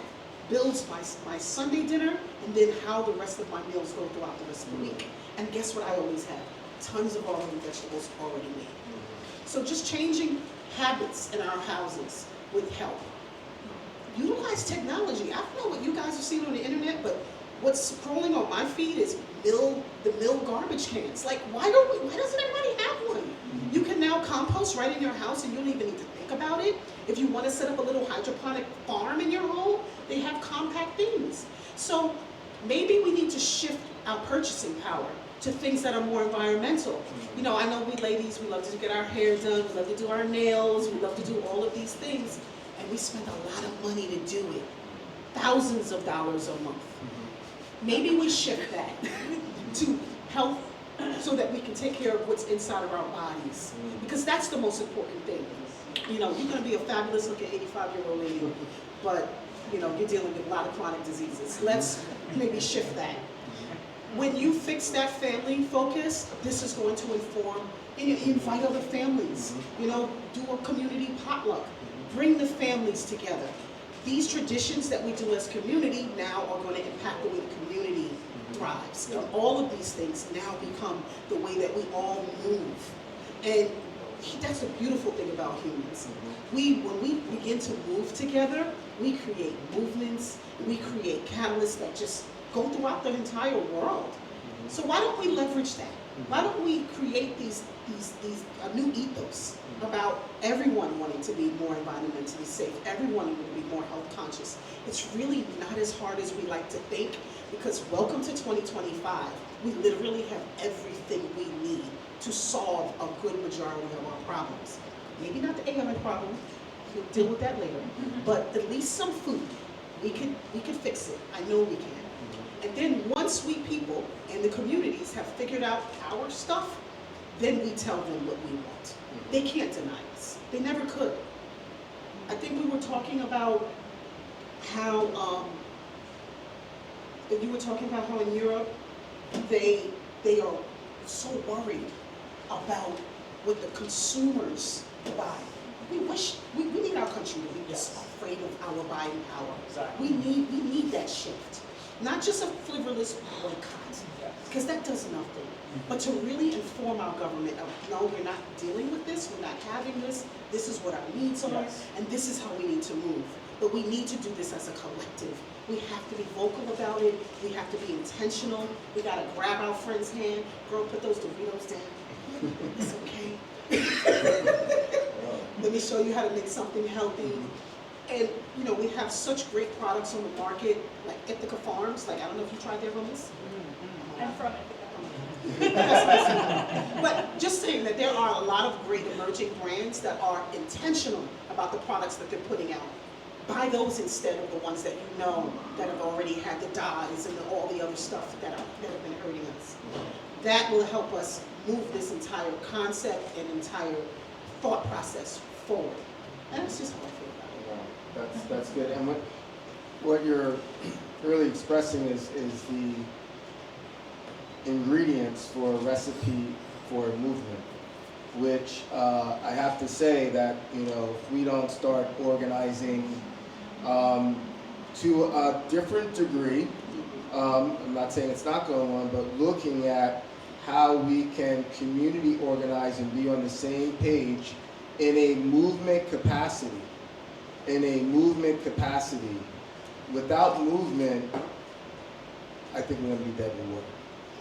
builds my Sunday dinner, and then how the rest of my meals go throughout the rest of the week. And guess what I always have? Tons of already vegetables already made. So just changing habits in our houses would help. Utilize technology. I don't know what you guys have seen on the internet, but what's scrolling on my feed is the mill garbage cans. Like, why doesn't everybody have one? You can now compost right in your house, and you don't even need to think about it. If you want to set up a little hydroponic farm in your home, they have compact things. So maybe we need to shift our purchasing power to things that are more environmental. I know we ladies, we love to get our hair done, we love to do our nails, we love to do all of these things, and we spend a lot of money to do it. Thousands of dollars a month. Maybe we shift that to health so that we can take care of what's inside of our bodies. Because that's the most important thing. You're going to be a fabulous looking 85-year-old lady, but you're dealing with a lot of chronic diseases. Let's maybe shift that. When you fix that family focus, this is going to inform, and you invite other families, do a community potluck, bring the families together. These traditions that we do as community now are going to impact the way the community thrives. And all of these things now become the way that we all move. And that's the beautiful thing about humans. When we begin to move together, we create movements, we create catalysts that just go throughout the entire world. So why don't we leverage that? Why don't we create a new ethos about everyone wanting to be more environmentally safe, everyone wanting to be more health conscious? It's really not as hard as we like to think, because welcome to 2025. We literally have everything we need to solve a good majority of our problems. Maybe not the AI problem, we'll deal with that later, but at least some food. We can fix it. I know we can. And then once we people and the communities have figured out our stuff, then we tell them what we want. They can't deny us. They never could. I think we were talking about how, you were talking about how in Europe, they are so worried about what the consumers buy. We need our country to be afraid of our buying power. Exactly. We need that shift. Not just a frivolous boycott, because that does nothing, but to really inform our government of, no, we're not dealing with this, we're not having this, this is what our needs are, and this is how we need to move. But we need to do this as a collective. We have to be vocal about it, we have to be intentional, we gotta grab our friend's hand, girl, put those Doritos down, it's okay. Let me show you how to make something healthy. And we have such great products on the market, like Ithaca Farms. Like, I don't know if you tried their hummus. I'm from Ithaca. But just saying that there are a lot of great emerging brands that are intentional about the products that they're putting out. Buy those instead of the ones that you know that have already had the dyes and all the other stuff that have been hurting us. That will help us move this entire concept and entire thought process forward. And that's just how I feel about it. That's good. And what you're really expressing is the ingredients for a recipe for a movement, which I have to say that, if we don't start organizing to a different degree, I'm not saying it's not going on, but looking at how we can community organize and be on the same page in a movement capacity. Without movement, I think we're going to be dead in the water.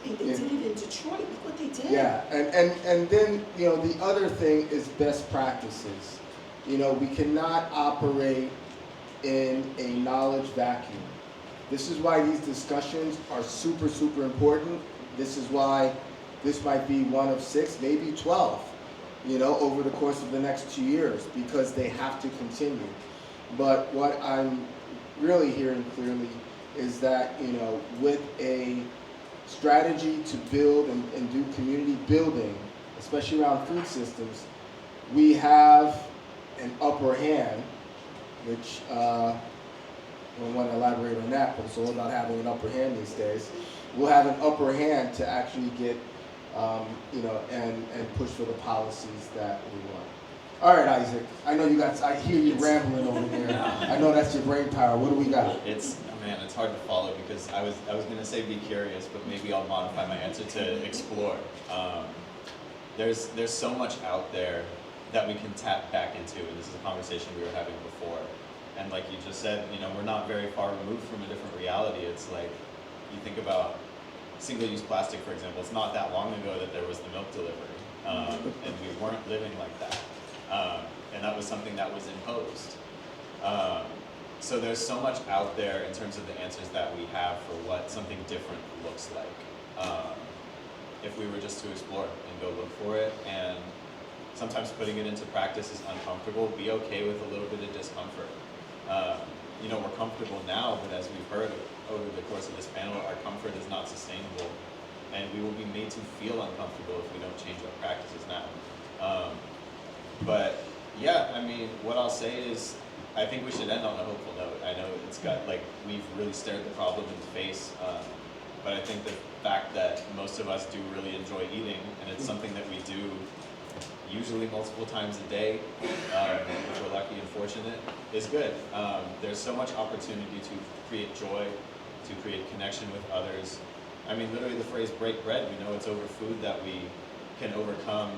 They did it in Detroit. Look what they did. Yeah, and then, the other thing is best practices. We cannot operate in a knowledge vacuum. This is why these discussions are super, super important. This is why this might be one of 6, maybe 12, over the course of the next 2 years, because they have to continue. But what I'm really hearing clearly is that, with a strategy to build and do community building, especially around food systems, we have an upper hand, which I don't want to elaborate on that, but it's all about having an upper hand these days. We'll have an upper hand to actually get, and push for the policies that we want. All right, Isaac, I hear you rambling over there. I know that's your brain power. What do we got? It's hard to follow because I was going to say be curious, but maybe I'll modify my answer to explore. There's so much out there that we can tap back into, and this is a conversation we were having before. And like you just said, we're not very far removed from a different reality. It's like, you think about single-use plastic, for example. It's not that long ago that there was the milk delivery, and we weren't living like that. And that was something that was imposed. So there's so much out there in terms of the answers that we have for what something different looks like. If we were just to explore and go look for it, and sometimes putting it into practice is uncomfortable, be okay with a little bit of discomfort. We're comfortable now, but as we've heard over the course of this panel, our comfort is not sustainable, and we will be made to feel uncomfortable if we don't change our practices now. But yeah, what I'll say is, I think we should end on a hopeful note. I know it's got, we've really stared the problem in the face, but I think the fact that most of us do really enjoy eating, and it's something that we do usually multiple times a day, if we're lucky and fortunate, is good. There's so much opportunity to create joy, to create connection with others. Literally the phrase break bread, we know it's over food that we can overcome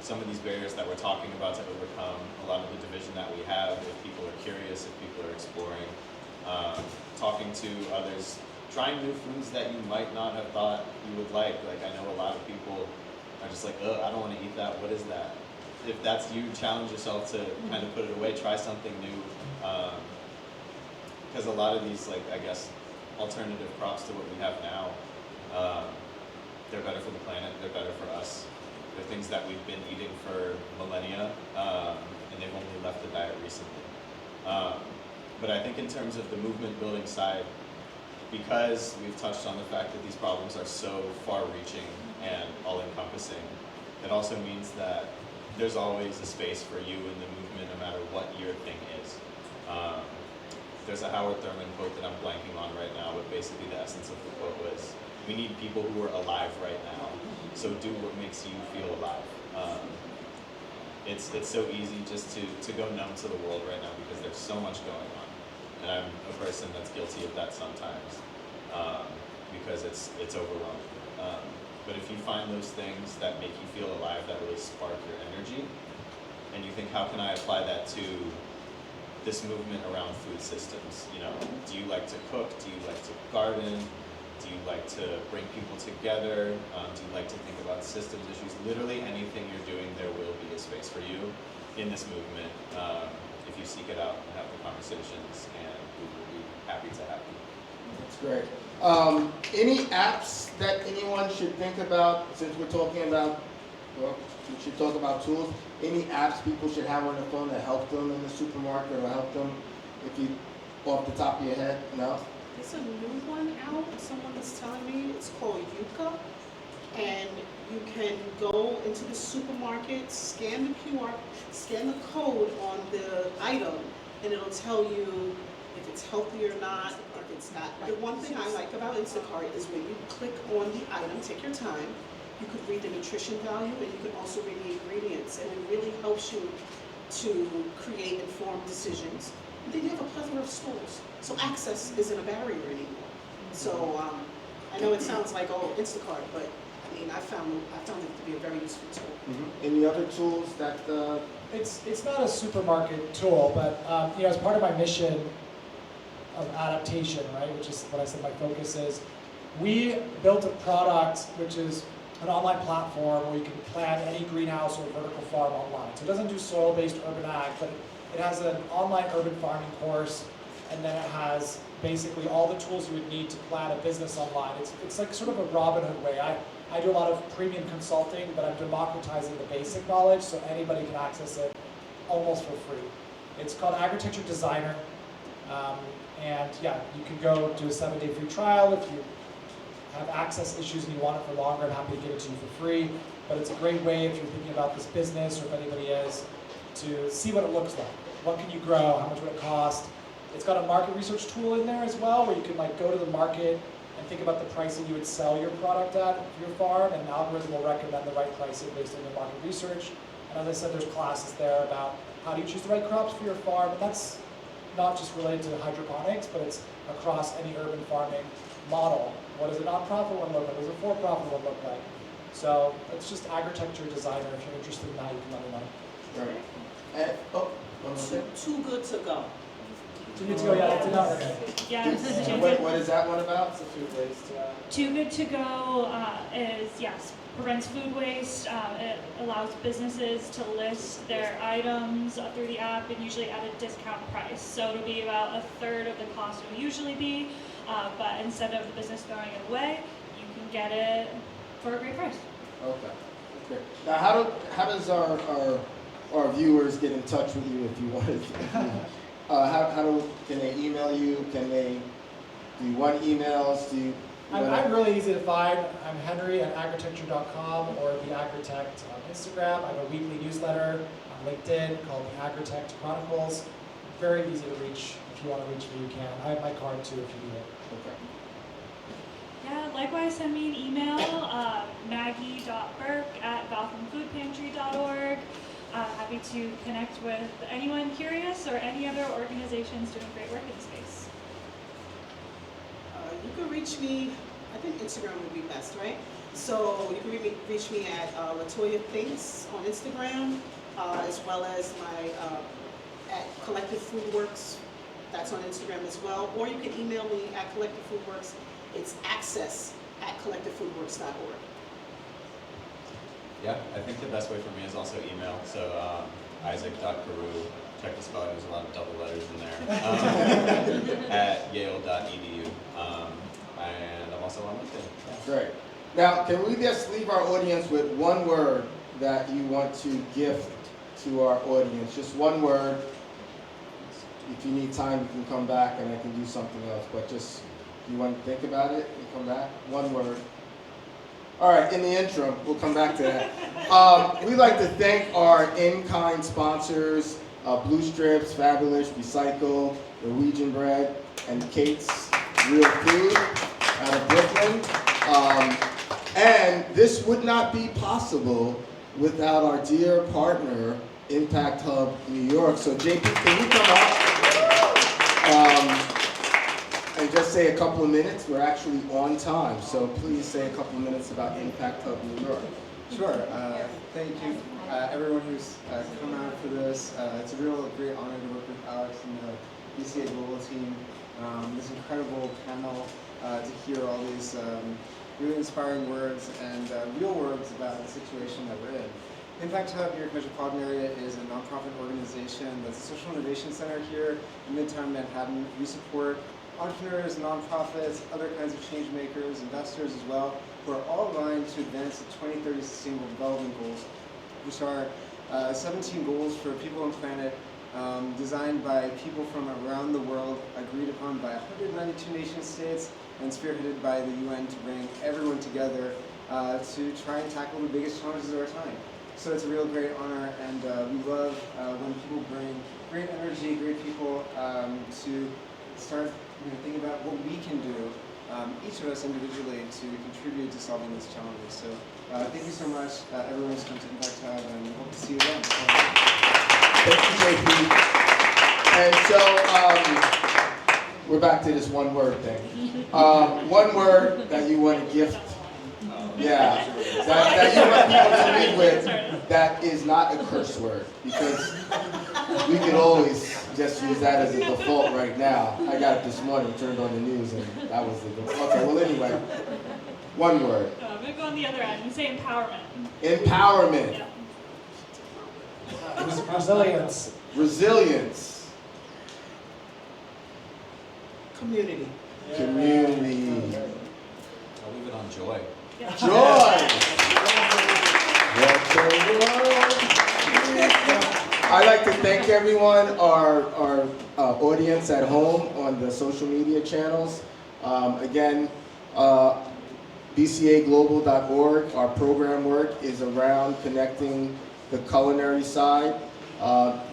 some of these barriers that we're talking about, to overcome a lot of the division that we have, if people are curious, if people are exploring, talking to others, trying new foods that you might not have thought you would like. I know a lot of people are just like, I don't want to eat that, what is that? If that's you, challenge yourself to kind of put it away, try something new. Because a lot of these, alternative crops to what we have now, they're better for the planet, they're better for us. They're things that we've been eating for millennia, and they've only left the diet recently. But I think in terms of the movement building side, because we've touched on the fact that these problems are so far-reaching and all-encompassing, it also means that there's always a space for you in the movement, no matter what your thing is. There's a Howard Thurman quote that I'm blanking on right now, but basically the essence of the quote was, we need people who are alive right now, so do what makes you feel alive. It's so easy just to go numb to the world right now because there's so much going on. And I'm a person that's guilty of that sometimes, because it's overwhelming. But if you find those things that make you feel alive, that really spark your energy, and you think, how can I apply that to this movement around food systems? Do you like to cook? Do you like to garden? Do you like to bring people together? Do you like to think about systems issues? Literally anything you're doing, there will be a space for you in this movement if you seek it out and have the conversations, and we will be happy to have you. That's great. Any apps that anyone should think about, since we're talking about, well, we should talk about tools, any apps people should have on their phone that help them in the supermarket or help them, if you, off the top of your head, no? There's a new one out, someone was telling me, it's called Yuka. And you can go into the supermarket, scan the code on the item, and it'll tell you if it's healthy or not, or if it's not. The one thing I like about Instacart is when you click on the item, take your time, you could read the nutrition value, and you can also read the ingredients, and it really helps you to create informed decisions. And then you have a plethora of stores, so access isn't a barrier anymore. So I know it sounds like, oh, Instacart, but I mean, I found it to be a very useful tool. Any other tools that? It's not a supermarket tool, but as part of my mission of adaptation, right, which is what I said my focus is, we built a product which is an online platform where you can plant any greenhouse or vertical farm online. So it doesn't do soil-based urban ag, but it has an online urban farming course, and then it has basically all the tools you would need to plan a business online. It's like sort of a Robin Hood way. I do a lot of premium consulting, but I'm democratizing the basic knowledge so anybody can access it almost for free. It's called Agritecture Designer, and yeah, you can go do a 7-day free trial. If you have access issues and you want it for longer, I'm happy to give it to you for free. But it's a great way if you're thinking about this business, or if anybody is, to see what it looks like. What can you grow? How much would it cost? It's got a market research tool in there as well, where you can like go to the market and think about the pricing you would sell your product at your farm, and an algorithm will recommend the right pricing based on your market research. And as I said, there's classes there about how do you choose the right crops for your farm, and that's not just related to hydroponics, but it's across any urban farming model. What does a nonprofit one look like? What does a for-profit one look like? So it's just Agritecture Designer. If you're interested in that, you can let me know. Right. Too good to go. Too good to go, yeah, it's enough. Yes. What is that one about? Too Good to Go is, yes, prevents food waste. It allows businesses to list their items through the app, and usually at a discount price. So it'll be about a third of the cost it would usually be, but instead of the business throwing it away, you can get it for a great price. Okay. Now, how does our viewers get in touch with you if you wanted to? Can they email you? Do you want emails? I'm really easy to find. I'm henry@agritecture.com or the Agritect on Instagram. I have a weekly newsletter on LinkedIn called the Agritect Chronicles. Very easy to reach. If you want to reach me, you can. I have my card too if you need it. Okay. Yeah, likewise, send me an email, maggie.burke@gothamfoodpantry.org. Happy to connect with anyone curious or any other organizations doing great work in the space. You can reach me, I think Instagram would be best, right? So you can reach me at Latoya Thinks on Instagram, as well as my at Collective Foodworks, that's on Instagram as well. Or you can email me at Collective Foodworks. It's access@collectivefoodworks.org. Yeah, I think the best way for me is also email. So Isaac.Carew, check the spelling, there's a lot of double letters in there, at yale.edu. And I'm also on LinkedIn. Great. Now, can we just leave our audience with one word that you want to gift to our audience? Just one word. If you need time, you can come back and I can do something else. But just, you want to think about it and come back? One word. All right, in the interim, we'll come back to that. We'd like to thank our in-kind sponsors, Blue Strips, Fabulous, Recycle, Norwegian Bread, and Kate's Real Food out of Brooklyn. And this would not be possible without our dear partner, Impact Hub New York. So JP, can you come up? And just say a couple of minutes. We're actually on time, so please say a couple of minutes about Impact Hub New York. Sure. Thank you, everyone who's come out for this. It's a real great honor to work with Alex and the BCA Global team. This incredible panel to hear all these really inspiring words and real words about the situation that we're in. Impact Hub New York Metropolitan Area is a nonprofit organization that's a social innovation center here in Midtown Manhattan. We support entrepreneurs, nonprofits, other kinds of change makers, investors as well, who are all aligned to advance the 2030 Sustainable Development Goals, which are 17 goals for people and planet, designed by people from around the world, agreed upon by 192 nation states, and spearheaded by the UN to bring everyone together to try and tackle the biggest challenges of our time. So it's a real great honor, and we love when people bring great energy, great people to start thinking about what we can do, each of us individually, to contribute to solving these challenges. So thank you so much, everyone who's come to Impact Hub, and we hope to see you again. Thank you, JP. And so we're back to this one word thing. One word that you want to gift, that you want people to leave with, that is not a curse word, because we could always just use that as a default right now. I got it this morning, turned on the news, and that was the default. Okay, well anyway, one word. I'm going to go on the other end and say empowerment. Empowerment. Yeah. Resilience. Resilience. Community. Community. I'll leave it on joy. Yeah. Joy. I'd like to thank everyone, our audience at home on the social media channels. Again, BCAglobal.org, our program work is around connecting the culinary side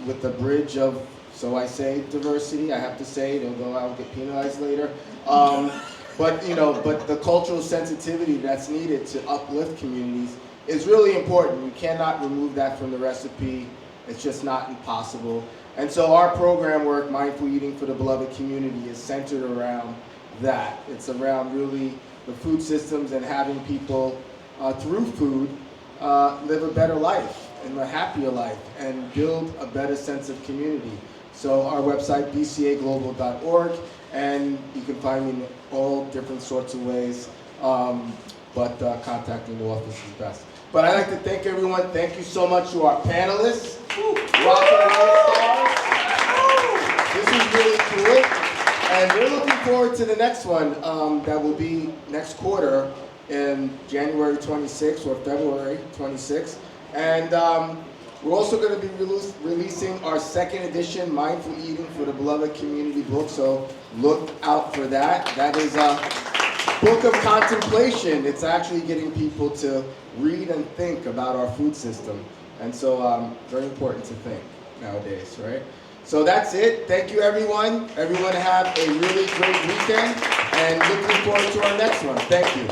with the bridge of, so I say, diversity. I have to say, they'll go out and get penalized later. But the cultural sensitivity that's needed to uplift communities is really important. You cannot remove that from the recipe. It's just not impossible. And so our program work, Mindful Eating for the Beloved Community, is centered around that. It's around really the food systems and having people, through food, live a better life and a happier life and build a better sense of community. So our website, bcaglobal.org, and you can find me in all different sorts of ways, but contacting the office is best. But I'd like to thank everyone. Thank you so much to our panelists, rock and roll stars. This is really cool. And we're looking forward to the next one that will be next quarter in January 26th or February 26th. And we're also going to be releasing our second edition Mindful Eating for the Beloved Community book, so look out for that. That is a book of contemplation. It's actually getting people to read and think about our food system. And so very important to think nowadays, right? So that's it. Thank you, everyone. Everyone have a really great weekend, and looking forward to our next one. Thank you.